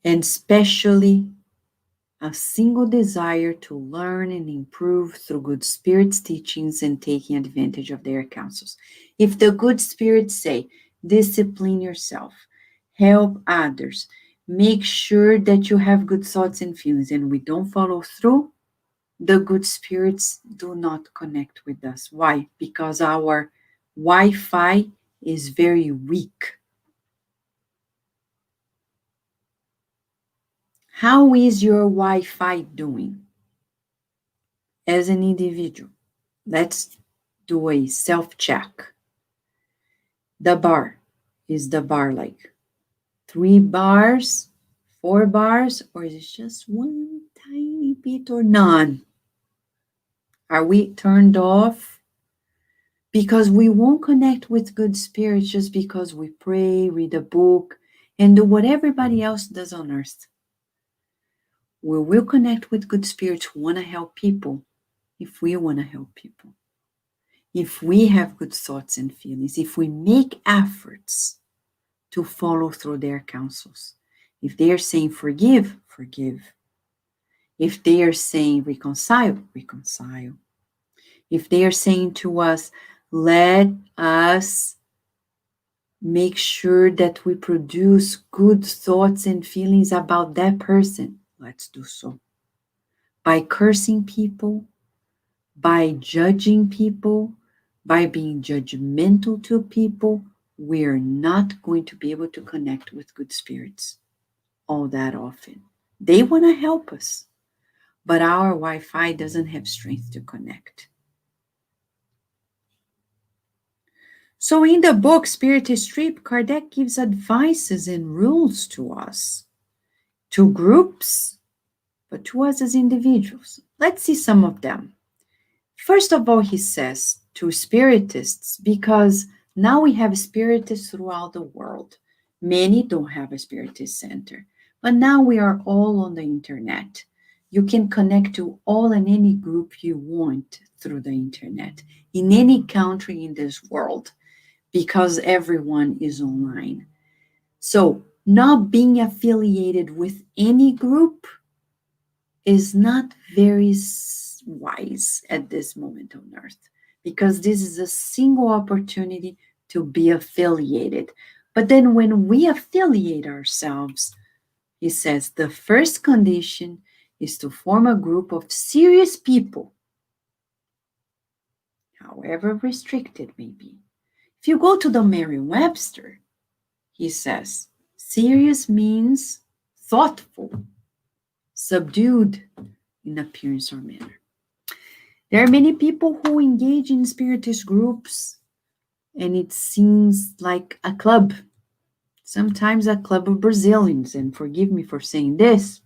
and especially a single desire to learn and improve through good spirits' teachings and taking advantage of their counsels. If the good spirits say, discipline yourself, help others, make sure that you have good thoughts and feelings, and we don't follow through, the good spirits do not connect with us. Why? Because our Wi-Fi is very weak. How is your Wi-Fi doing as an individual? Let's do a self-check. The bar, is the bar like 3 bars, 4 bars, or is it just one tiny bit or none? Are we turned off? Because we won't connect with good spirits just because we pray, read a book, and do what everybody else does on earth. We will connect with good spirits who want to help people if we want to help people. If we have good thoughts and feelings, if we make efforts to follow through their counsels. If they are saying forgive, forgive. If they are saying reconcile, reconcile. If they are saying to us, let us make sure that we produce good thoughts and feelings about that person, let's do so. By cursing people, by judging people, by being judgmental to people, we're not going to be able to connect with good spirits all that often. They want to help us, but our Wi-Fi doesn't have strength to connect. So in the book, Spiritist Trip, Kardec gives advices and rules to us, to groups, but to us as individuals. Let's see some of them. First of all, he says to Spiritists, because now we have Spiritists throughout the world. Many don't have a Spiritist center, but now we are all on the internet. You can connect to all and any group you want through the internet, in any country in this world, because everyone is online. So not being affiliated with any group is not very wise at this moment on earth, because this is a single opportunity to be affiliated. But then when we affiliate ourselves, he says the first condition is to form a group of serious people, however restricted may be. If you go to the Merriam-Webster, he says serious means thoughtful, subdued in appearance or manner. There are many people who engage in Spiritist groups, and it seems like a club, sometimes a club of Brazilians, and forgive me for saying this,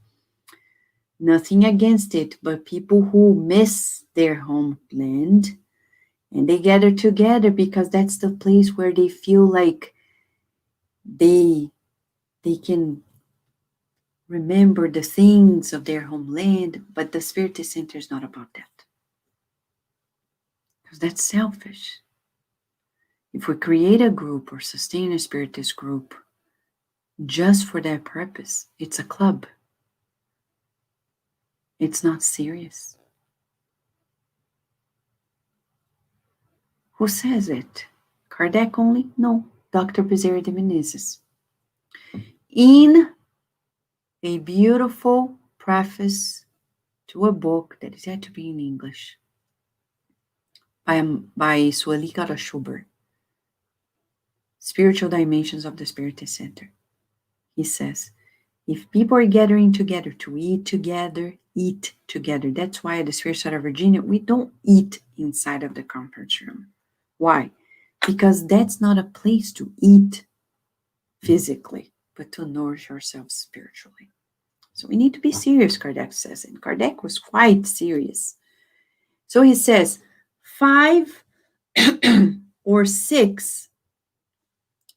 nothing against it, but people who miss their homeland, and they gather together because that's the place where they feel like they can remember the things of their homeland, but the Spiritist Center is not about that. Because that's selfish. If we create a group or sustain a Spiritist group just for that purpose, it's a club. It's not serious. Who says it? Kardec only? No, Dr. Bezerra de Menezes. In a beautiful preface to a book that is yet to be in English by Sueli Cara Schubert, Spiritual Dimensions of the Spiritist Center. He says, if people are gathering together to eat together, that's why at the Spirit Center of Virginia, we don't eat inside of the conference room. Why? Because that's not a place to eat physically, but to nourish ourselves spiritually. So we need to be serious, Kardec says, and Kardec was quite serious. So he says, 5 or 6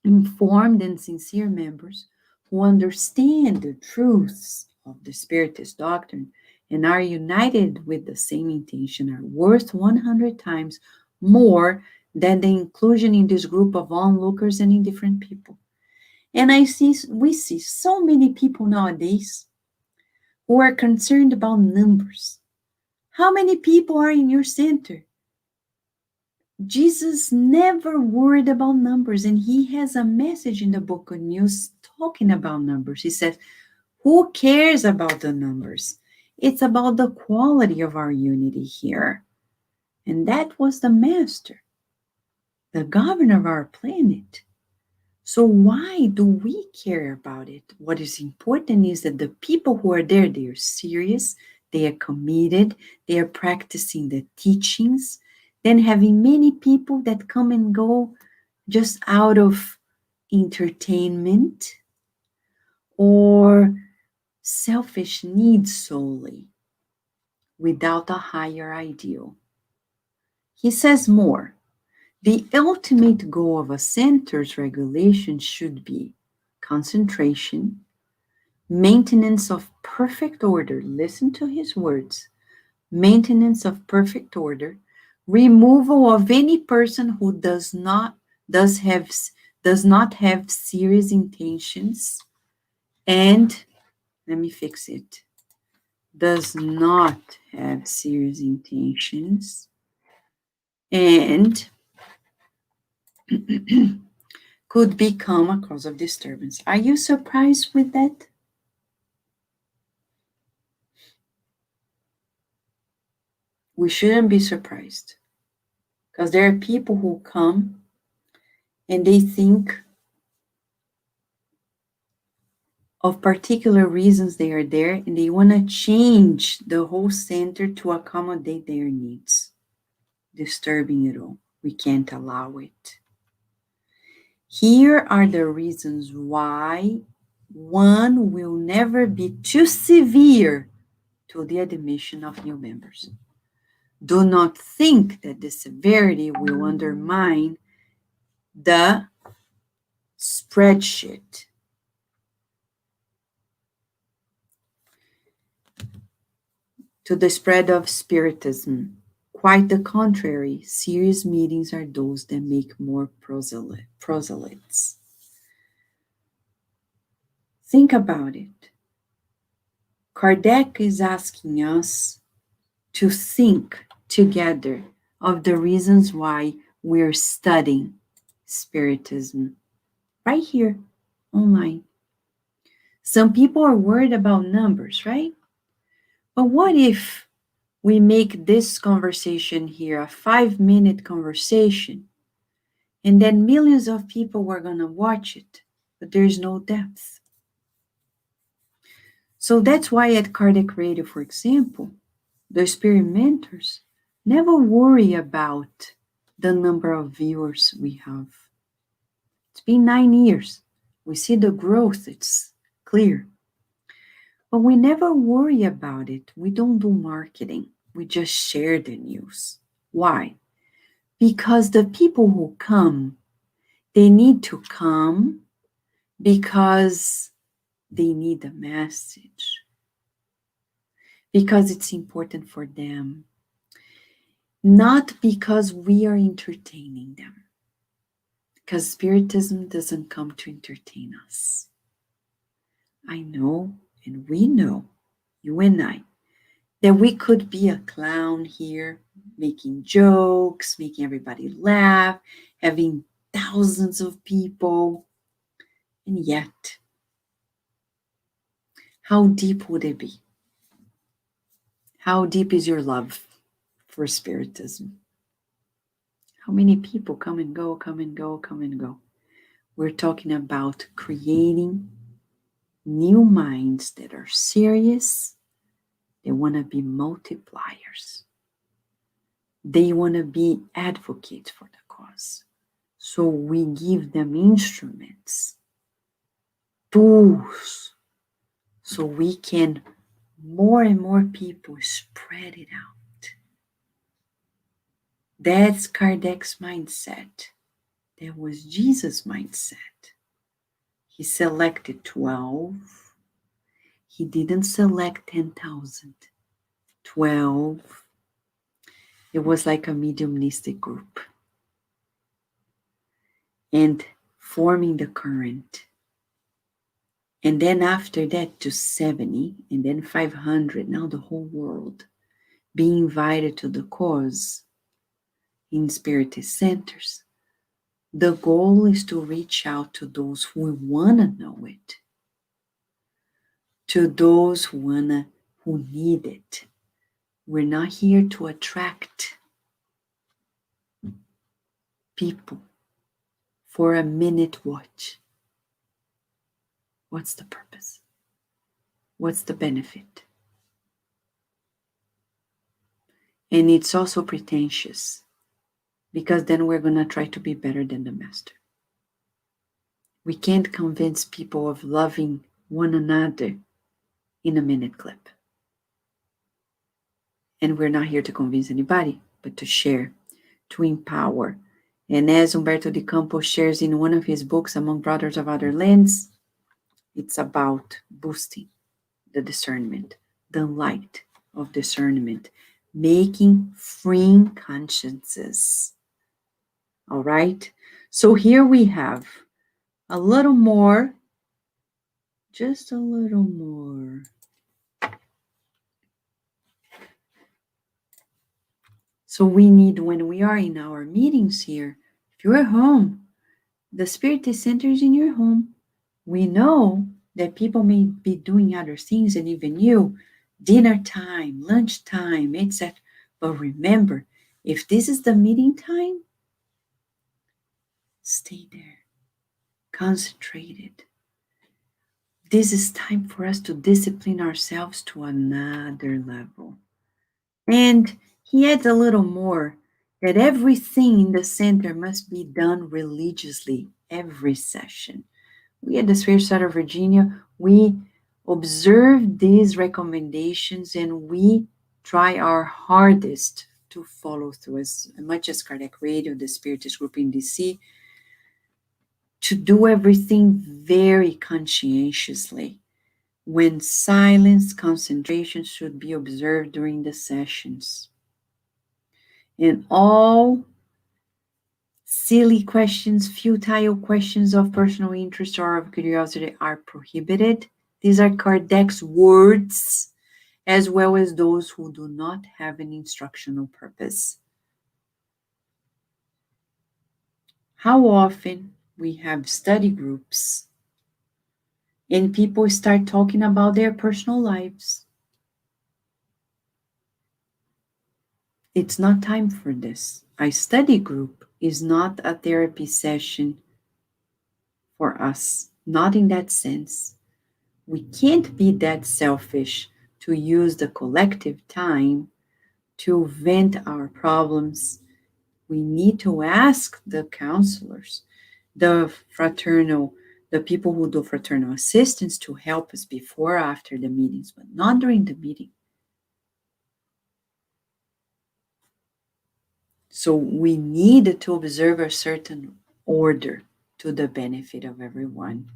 informed and sincere members who understand the truths of the Spiritist doctrine and are united with the same intention are worth 100 times more than the inclusion in this group of onlookers and indifferent people. And we see so many people nowadays who are concerned about numbers. How many people are in your center? Jesus never worried about numbers, and he has a message in the book of News talking about numbers. He says, who cares about the numbers? It's about the quality of our unity here. And that was the master, the governor of our planet. So why do we care about it? What is important is that the people who are there, they are serious, they are committed, they are practicing the teachings, then having many people that come and go just out of entertainment or selfish needs solely, without a higher ideal. He says more. The ultimate goal of a center's regulation should be concentration, maintenance of perfect order. Listen to his words. Maintenance of perfect order, removal of any person who does not have serious intentions, and let me fix it. Does not have serious intentions, and could become a cause of disturbance. Are you surprised with that? We shouldn't be surprised, because there are people who come and they think of particular reasons they are there, and they want to change the whole center to accommodate their needs, disturbing it all. We can't allow it. Here are the reasons why one will never be too severe to the admission of new members. Do not think that the severity will undermine the spreadsheet. To the spread of Spiritism. Quite the contrary, serious meetings are those that make more proselytes. Think about it. Kardec is asking us to think together of the reasons why we're studying Spiritism right here online. Some people are worried about numbers, right? But what if we make this conversation here a 5-minute conversation, and then millions of people were going to watch it, but there's no depth? So that's why at Kardec Radio, for example, the experimenters never worry about the number of viewers we have. It's been 9 years. We see the growth, it's clear. But we never worry about it. We don't do marketing. We just share the news. Why? Because the people who come, they need to come because they need a message. Because it's important for them. Not because we are entertaining them. Because Spiritism doesn't come to entertain us. I know, and we know, you and I, that we could be a clown here, making jokes, making everybody laugh, having thousands of people. And yet, how deep would it be? How deep is your love for Spiritism? How many people come and go, come and go, come and go? We're talking about creating new minds that are serious. They want to be multipliers. They want to be advocates for the cause. So we give them instruments, tools, so we can more and more people spread it out. That's Kardec's mindset. That was Jesus' mindset. He selected 12. He didn't select 10,000. 12. It was like a mediumistic group. And forming the current. And then after that to 70, and then 500, now the whole world being invited to the cause in Spiritist centers. The goal is to reach out to those who want to know it, to those who need it. We're not here to attract people for a minute watch. What's the purpose? What's the benefit? And it's also pretentious, because then we're going to try to be better than the master. We can't convince people of loving one another in a minute clip. And we're not here to convince anybody, but to share, to empower. And as Humberto de Campos shares in one of his books, Among Brothers of Other Lands, it's about boosting the discernment, the light of discernment, making freeing consciences. All right? So here we have a little more, just a little more. So we need, when we are in our meetings here, if you're at home, the Spiritist Center is in your home. We know that people may be doing other things, and even you, dinner time, lunch time, etc. But remember, if this is the meeting time, stay there, concentrated. This is time for us to discipline ourselves to another level. And he adds a little more, that everything in the center must be done religiously, every session. We at the Spirit Center of Virginia, we observe these recommendations and we try our hardest to follow through, as much as Kardec Radio, the Spiritist group in DC, to do everything very conscientiously. When silence, concentration should be observed during the sessions. And all silly questions, futile questions of personal interest or of curiosity are prohibited. These are Kardec's words, as well as those who do not have an instructional purpose. How often we have study groups and people start talking about their personal lives. It's not time for this. A study group is not a therapy session for us, not in that sense. We can't be that selfish to use the collective time to vent our problems. We need to ask the counselors, the people who do fraternal assistance to help us before or after the meetings, but not during the meeting. So we need to observe a certain order to the benefit of everyone.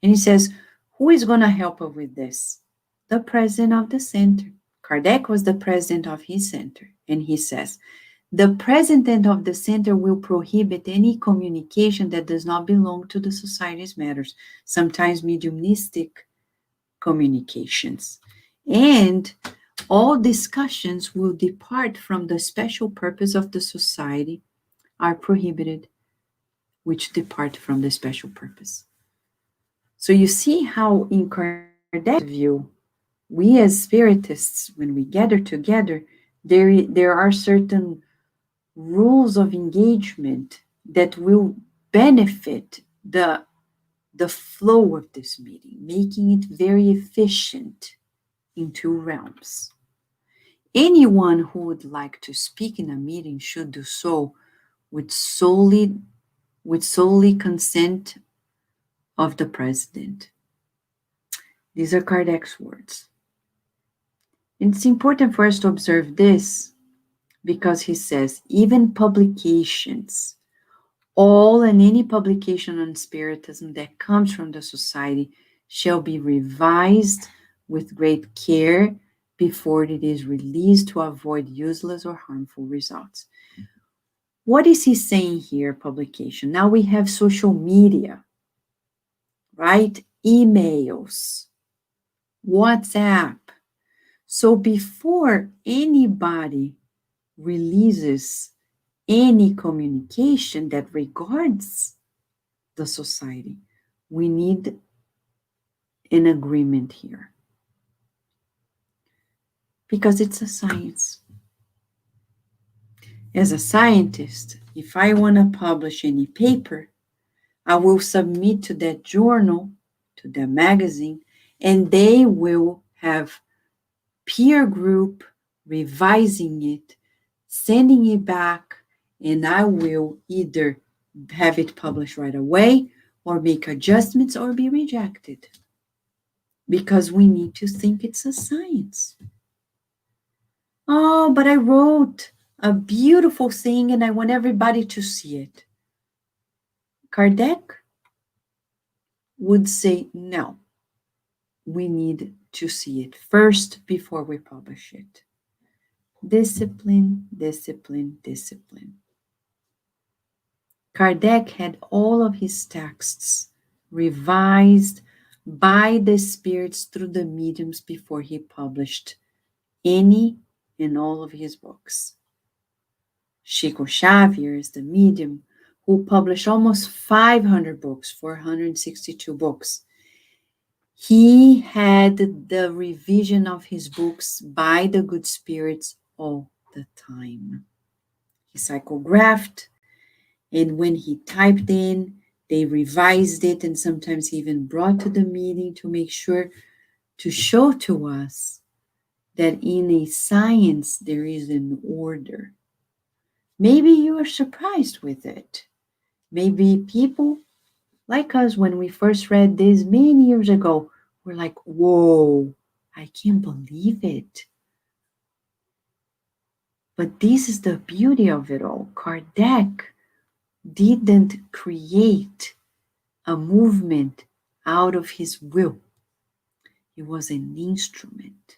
And he says, who is going to help us with this? The president of the center. Kardec was the president of his center. And he says, the president of the center will prohibit any communication that does not belong to the society's matters, sometimes mediumistic communications. And all discussions will depart from the special purpose of the society are prohibited, which depart from the special purpose. So you see how in Kardec's view, we as Spiritists, when we gather together, there are certain rules of engagement that will benefit the flow of this meeting, making it very efficient in two realms. Anyone who would like to speak in a meeting should do so with solely consent of the president. These are Kardec's words. And it's important for us to observe this because he says, even publications, All and any publication on Spiritism that comes from the society shall be revised with great care before it is released to avoid useless or harmful results. What is he saying here, publication? Now we have social media, right? Emails, WhatsApp. So before anybody releases any communication that regards the society, we need an agreement here. Because it's a science. As a scientist, if I want to publish any paper, I will submit to that journal, to that magazine, and they will have peer group revising it, sending it back, and I will either have it published right away or make adjustments or be rejected. Because we need to think it's a science. Oh, but I wrote a beautiful thing and I want everybody to see it. Kardec would say, no, we need to see it first before we publish it. Discipline, discipline, discipline. Kardec had all of his texts revised by the spirits through the mediums before he published any and all of his books. Chico Xavier is the medium who published almost 500 books, 462 books. He had the revision of his books by the good spirits all the time. He psychographed, and when he typed in, they revised it, and sometimes he even brought to the meeting to make sure to show to us that in a science there is an order. Maybe you are surprised with it. Maybe people like us, when we first read this many years ago, were like, whoa, I can't believe it. But this is the beauty of it all. Kardec didn't create a movement out of his will. He was an instrument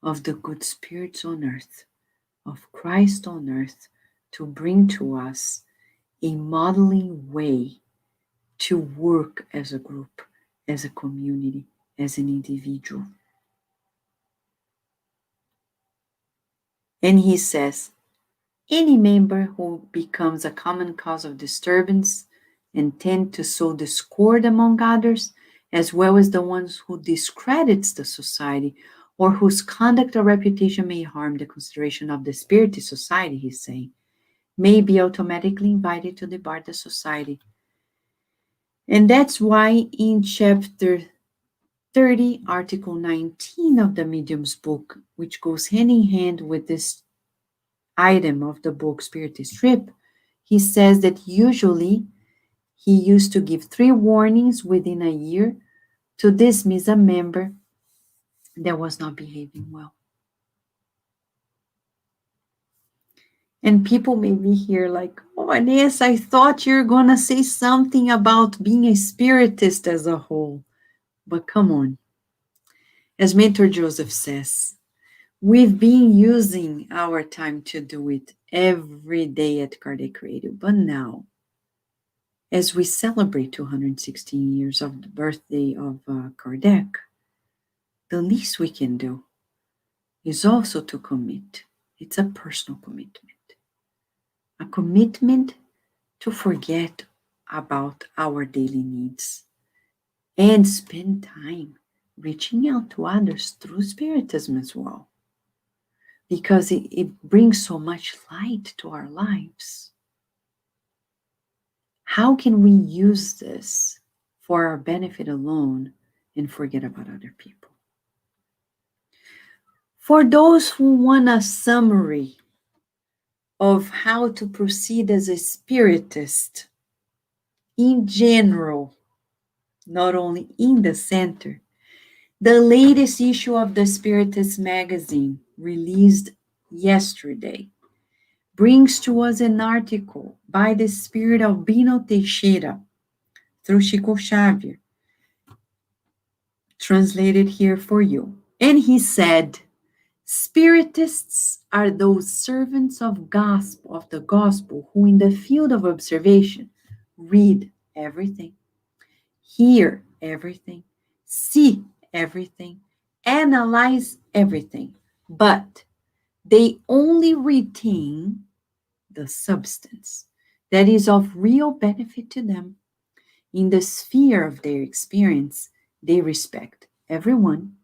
of the good spirits on earth, of Christ on earth, to bring to us a modeling way to work as a group, as a community, as an individual. And he says, any member who becomes a common cause of disturbance and tend to sow discord among others, as well as the ones who discredits the society or whose conduct or reputation may harm the consideration of the Spiritist society, he's saying, may be automatically invited to depart the society. And that's why in chapter 30, article 19 of the Medium's book, which goes hand in hand with this item of the book Spiritist Trip, he says that usually he used to give 3 warnings within a year to dismiss a member that was not behaving well. And people may be here like, oh, Vanessa, I thought you're going to say something about being a spiritist as a whole. But come on. As Mentor Joseph says, we've been using our time to do it every day at Kardec Radio. But now, as we celebrate 216 years of the birthday of Kardec, the least we can do is also to commit. It's a personal commitment. A commitment to forget about our daily needs and spend time reaching out to others through Spiritism as well, because it brings so much light to our lives. How can we use this for our benefit alone and forget about other people? For those who want a summary of how to proceed as a spiritist in general, not only in the center, the latest issue of the Spiritist magazine, released yesterday, brings to us an article by the spirit of Bino Teixeira through Chico Xavier, translated here for you. And he said, Spiritists are those servants of the gospel who in the field of observation read everything, hear everything, see everything, analyze everything, but they only retain the substance that is of real benefit to them. In the sphere of their experience, they respect everyone,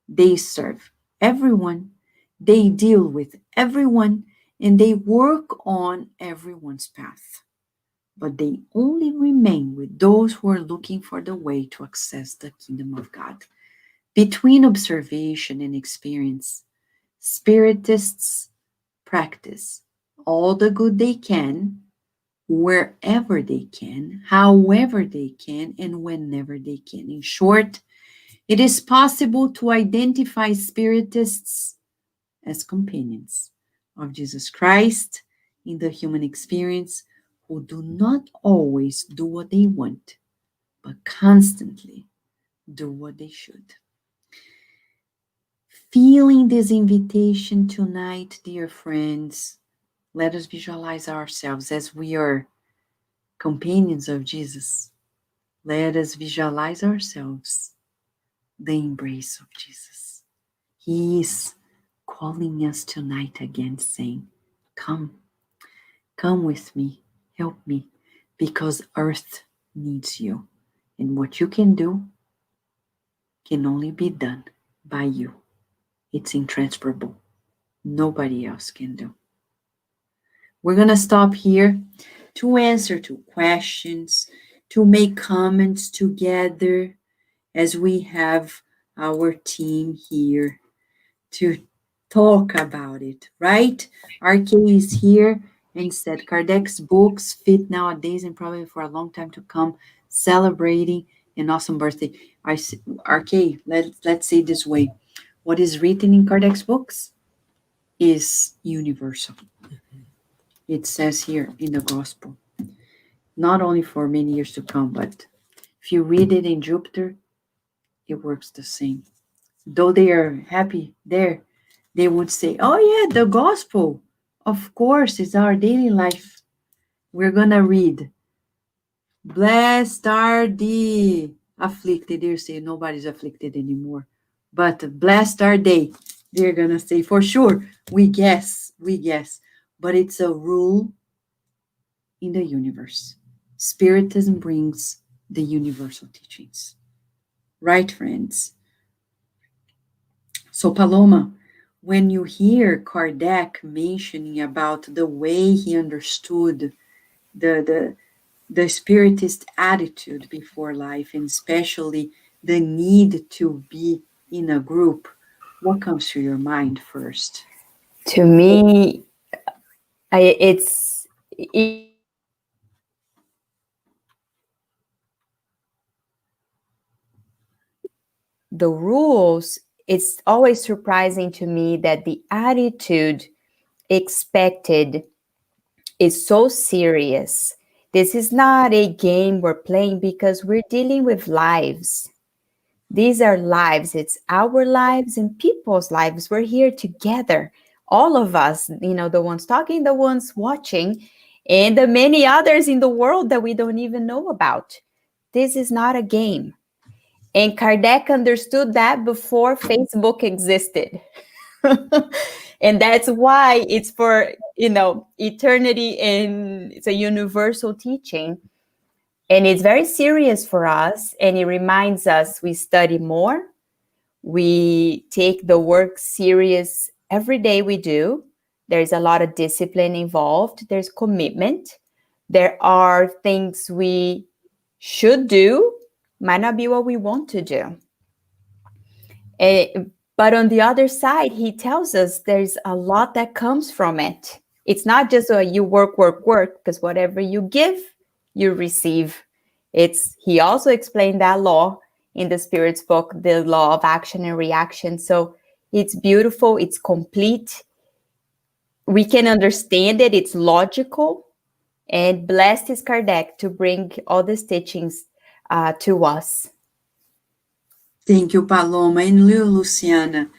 they serve everyone, they deal with everyone, and they work on everyone's path. But they only remain with those who are looking for the way to access the kingdom of God. Between observation and experience, Spiritists practice all the good they can, wherever they can, however they can, and whenever they can. In short, it is possible to identify Spiritists as companions of Jesus Christ in the human experience who do not always do what they want, but constantly do what they should. Feeling this invitation tonight, dear friends, let us visualize ourselves as we are companions of Jesus. Let us visualize ourselves the embrace of Jesus. He is calling us tonight again, saying, come with me, help me, because earth needs you. And what you can do can only be done by you. It's intransferable. Nobody else can do. We're going to stop here to answer to questions, to make comments together as we have our team here to talk about it, right? RK is here and said Kardec's books fit nowadays and probably for a long time to come, celebrating an awesome birthday. RK, let's say this way. What is written in Kardec's books is universal. It says here in the gospel, not only for many years to come, but if you read it in Jupiter, it works the same. Though they are happy there, they would say, oh yeah, the gospel, of course, is our daily life. We're going to read, blessed are the afflicted. They say nobody's afflicted anymore, but blessed are they. They're going to say, for sure, we guess. But it's a rule in the universe. Spiritism brings the universal teachings. Right, friends? So, Paloma, when you hear Kardec mentioning about the way he understood the Spiritist attitude before life, and especially the need to be in a group, what comes to your mind first? To me, the rules, it's always surprising to me that the attitude expected is so serious. This is not a game we're playing because we're dealing with lives. These are lives. It's our lives and people's lives. We're here together. All of us, the ones talking, the ones watching, and the many others in the world that we don't even know about. This is not a game. And Kardec understood that before Facebook existed. And that's why it's for, eternity, and it's a universal teaching. And it's very serious for us. And it reminds us we study more. We take the work serious every day we do. There's a lot of discipline involved. There's commitment. There are things we should do, might not be what we want to do. But on the other side, he tells us there's a lot that comes from it. It's not just you work, because whatever you give, you receive. He also explained that law in the Spirit's book, the law of action and reaction. So it's beautiful, it's complete. we can understand it, it's logical, and blessed is Kardec to bring all these teachings to us. Thank you, Paloma. And you, Luciana,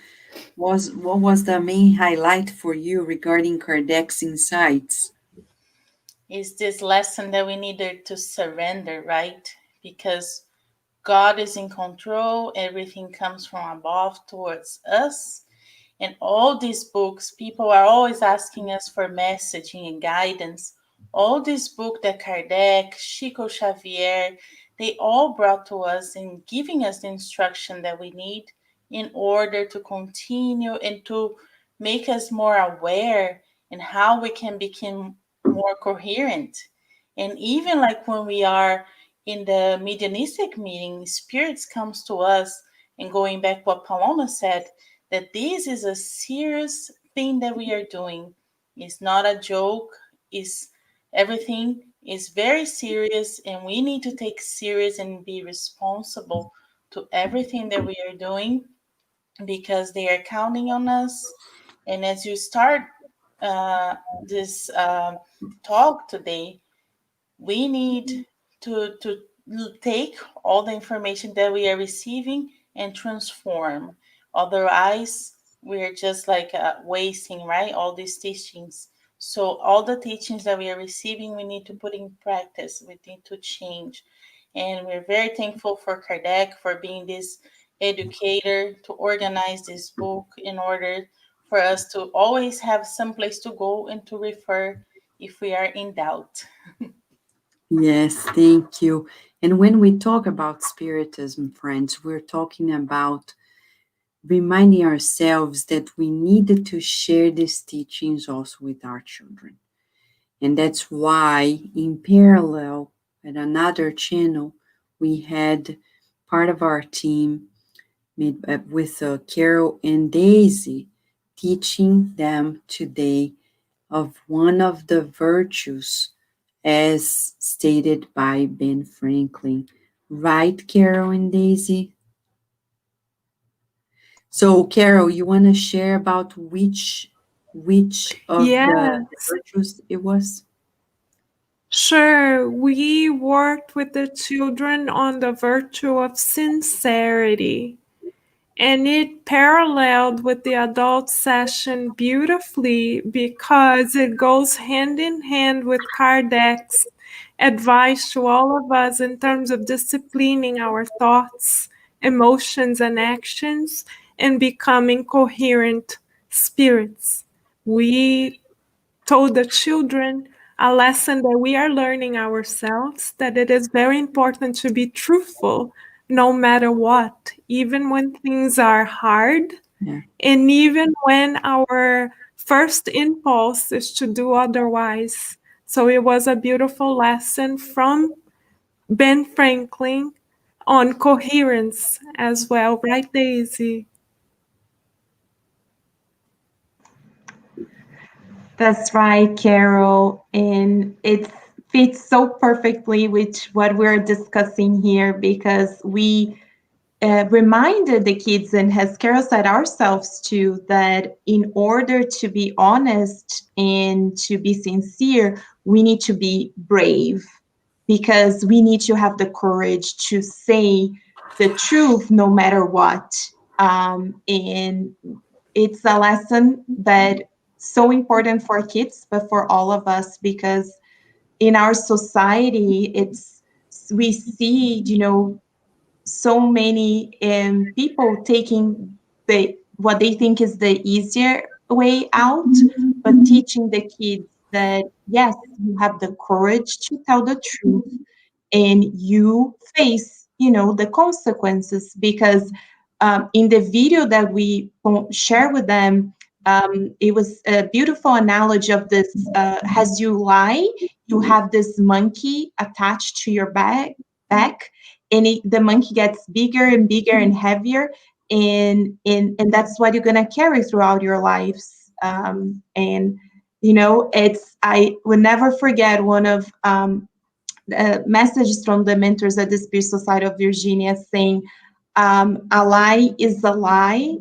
what was the main highlight for you regarding Kardec's insights? Is this lesson that we needed to surrender, right? Because God is in control, everything comes from above towards us. And all these books, people are always asking us for messaging and guidance. All these books that Kardec, Chico Xavier, they all brought to us in giving us the instruction that we need in order to continue and to make us more aware and how we can become more coherent. And even like when we are in the mediumistic meeting, spirits comes to us, and going back what Paloma said, that this is a serious thing that we are doing. It's not a joke. It's everything is very serious, and we need to take serious and be responsible to everything that we are doing, because they are counting on us. And as you start this talk today, we need to take all the information that we are receiving and transform. Otherwise, we're just like wasting, right? All these teachings. So all the teachings that we are receiving, we need to put in practice. We need to change. And we're very thankful for Kardec for being this educator to organize this book in order for us to always have some place to go and to refer if we are in doubt. Yes, thank you. And when we talk about Spiritism, friends, we're talking about reminding ourselves that we needed to share these teachings also with our children. And that's why, in parallel, at another channel, we had part of our team with Carol and Daisy teaching them today of one of the virtues as stated by Ben Franklin. Right, Carol and Daisy? So, Carol, you want to share about which of the Yes, virtues it was? sure. We worked with the children on the virtue of sincerity, and it paralleled with the adult session beautifully because it goes hand in hand with Kardec's advice to all of us in terms of disciplining our thoughts, emotions, and actions and becoming coherent spirits. We told the children a lesson that we are learning ourselves, that it is very important to be truthful no matter what, even when things are hard, Yeah. and even when our first impulse is to do otherwise. So it was a beautiful lesson from Ben Franklin on coherence as well, right, Daisy? That's right, Carol. And it fits so perfectly with what we're discussing here because we reminded the kids, and as Carol said ourselves too, that in order to be honest and to be sincere, we need to be brave because we need to have the courage to say the truth no matter what. And it's a lesson that so important for kids, but for all of us, because in our society, we see, so many people taking what they think is the easier way out, but teaching the kids that yes, you have the courage to tell the truth and you face the consequences because in the video that we share with them, it was a beautiful analogy of this as you lie, you have this monkey attached to your back, and the monkey gets bigger and bigger and heavier, and that's what you're going to carry throughout your lives. And I will never forget one of messages from the mentors at the Spirit Society of Virginia saying, a lie is a lie,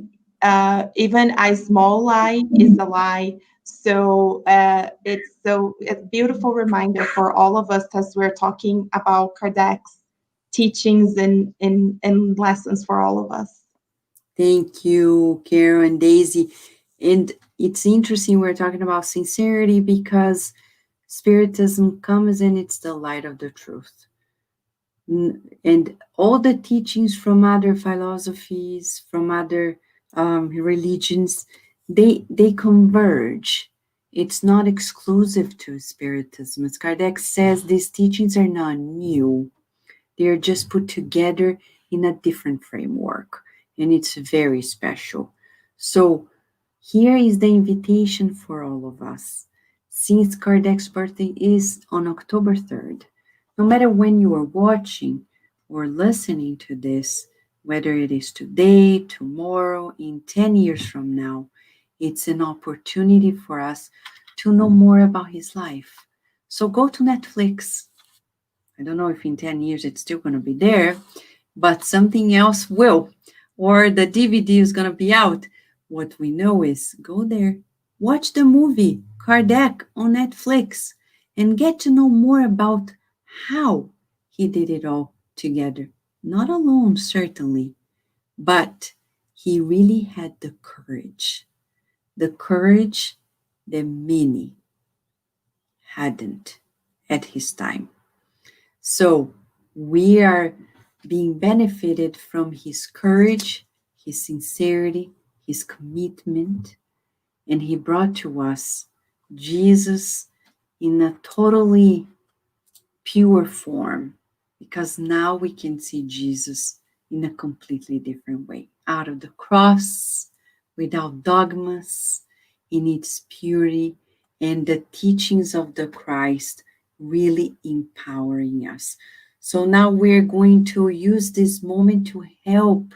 even a small lie is a lie. So it's a beautiful reminder for all of us as we're talking about Kardec's teachings and lessons for all of us. Thank you, Carol and Daisy. And it's interesting we're talking about sincerity because Spiritism comes and it's the light of the truth. And all the teachings from other philosophies, from other religions, they converge. It's not exclusive to Spiritism. As Kardec says, these teachings are not new. They're just put together in a different framework, and it's very special. So here is the invitation for all of us. Since Kardec's birthday is on October 3rd, no matter when you are watching or listening to this, whether it is today, tomorrow, in 10 years from now, it's an opportunity for us to know more about his life. So go to Netflix. I don't know if in 10 years it's still going to be there, but something else will, or the DVD is going to be out. What we know is go there, watch the movie Kardec on Netflix, and get to know more about how he did it all together. Not alone, certainly, but he really had the courage that many hadn't at his time. So we are being benefited from his courage, his sincerity, his commitment, and he brought to us Jesus in a totally pure form, because now we can see Jesus in a completely different way, out of the cross, without dogmas, in its purity, and the teachings of the Christ really empowering us. So now we're going to use this moment to help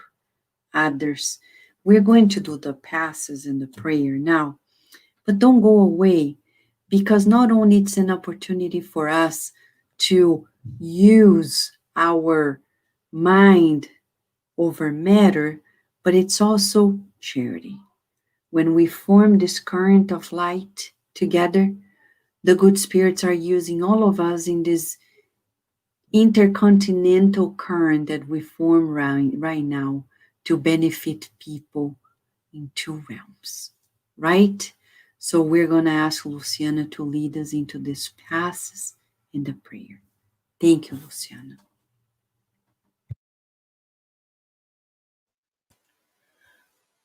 others. We're going to do the passes and the prayer now, but don't go away, because not only it's an opportunity for us to use our mind over matter, but it's also charity. When we form this current of light together, the good spirits are using all of us in this intercontinental current that we form right now to benefit people in two realms, right? So we're going to ask Luciana to lead us into this passes and the prayer. Thank you, Luciana.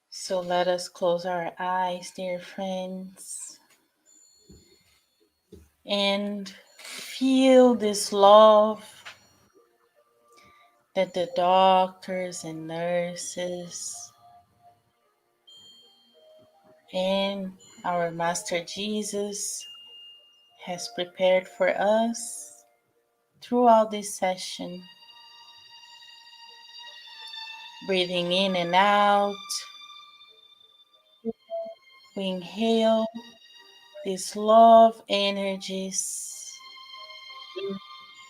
So let us close our eyes, dear friends, and feel this love that the doctors and nurses and our Master Jesus has prepared for us throughout this session. Breathing in and out, we inhale these love energies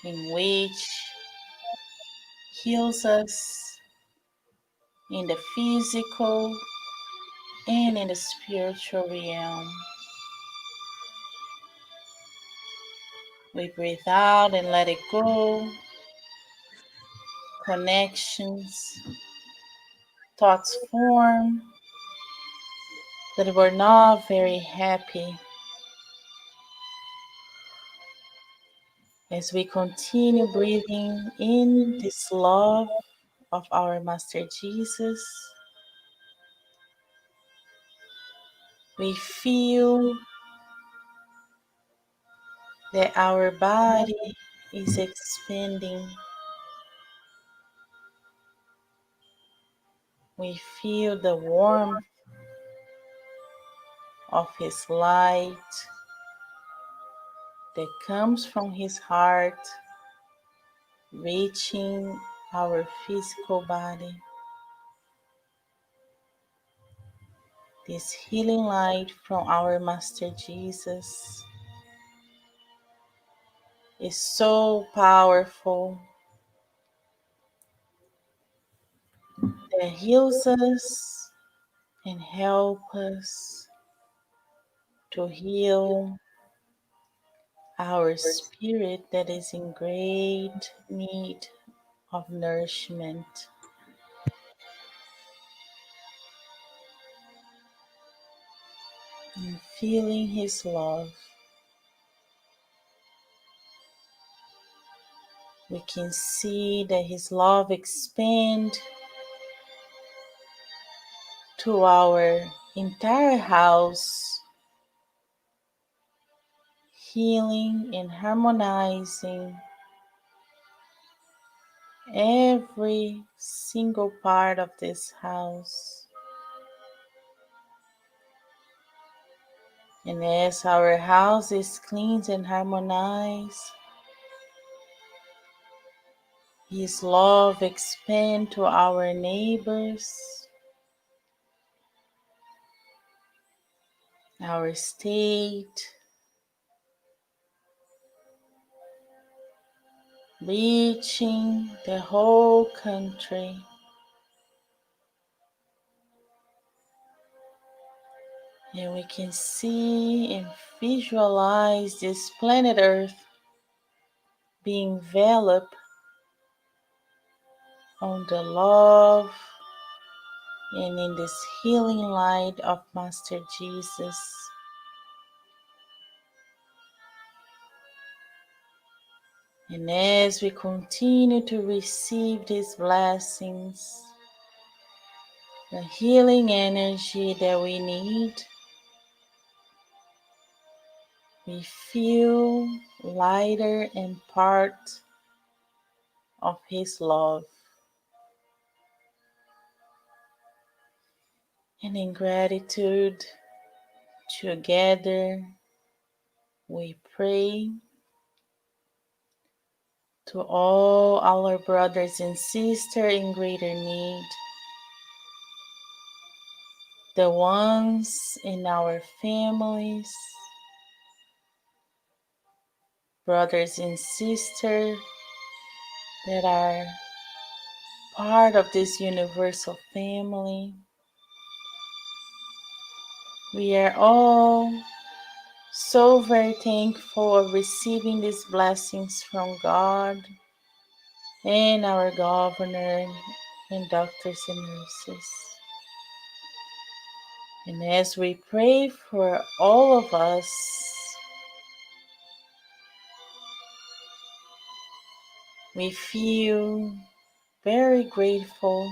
in which heals us in the physical and in the spiritual realm. We breathe out and let it go. Connections, thoughts form that were not very happy. As we continue breathing in this love of our Master Jesus, we feel that our body is expanding. We feel the warmth of His light that comes from His heart, reaching our physical body. This healing light from our Master Jesus is so powerful that heals us and helps us to heal our spirit that is in great need of nourishment. And feeling His love, we can see that His love expand to our entire house, healing and harmonizing every single part of this house. And as our house is cleansed and harmonized, His love expands to our neighbors, our state, reaching the whole country. And we can see and visualize this planet Earth being enveloped on the love and in this healing light of Master Jesus. And as we continue to receive these blessings, the healing energy that we need, we feel lighter and part of His love. And in gratitude, together we pray to all our brothers and sisters in greater need, the ones in our families, brothers and sisters that are part of this universal family. We are all so very thankful of receiving these blessings from God and our governor and doctors and nurses. And as we pray for all of us, we feel very grateful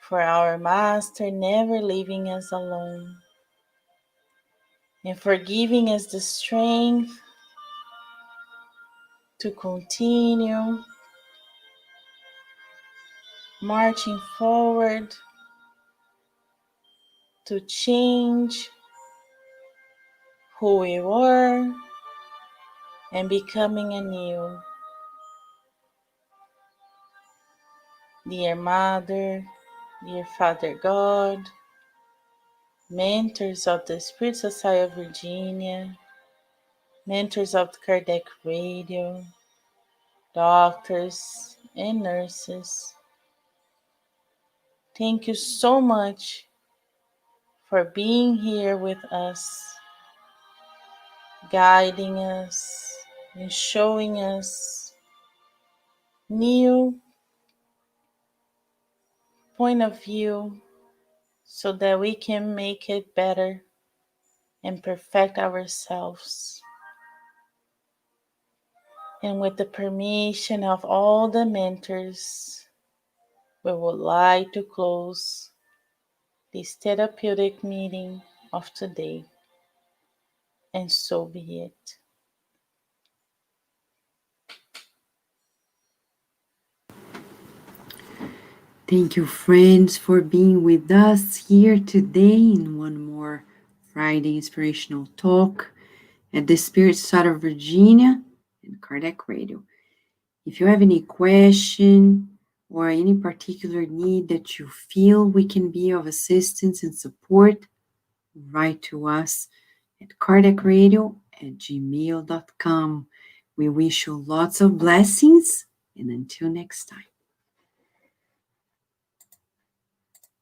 for our Master never leaving us alone and for giving us the strength to continue marching forward, to change who we were and becoming anew. Dear Mother, dear Father God, mentors of the Spirit Society of Virginia, mentors of the Kardec Radio, doctors and nurses, thank you so much for being here with us, guiding us and showing us new point of view so that we can make it better and perfect ourselves. And with the permission of all the mentors, we would like to close this therapeutic meeting of today. And so be it. Thank you, friends, for being with us here today in one more Friday Inspirational Talk at the Spirit Society of Virginia and Kardec Radio. If you have any question or any particular need that you feel we can be of assistance and support, write to us at kardecradio@gmail.com. We wish you lots of blessings, and until next time.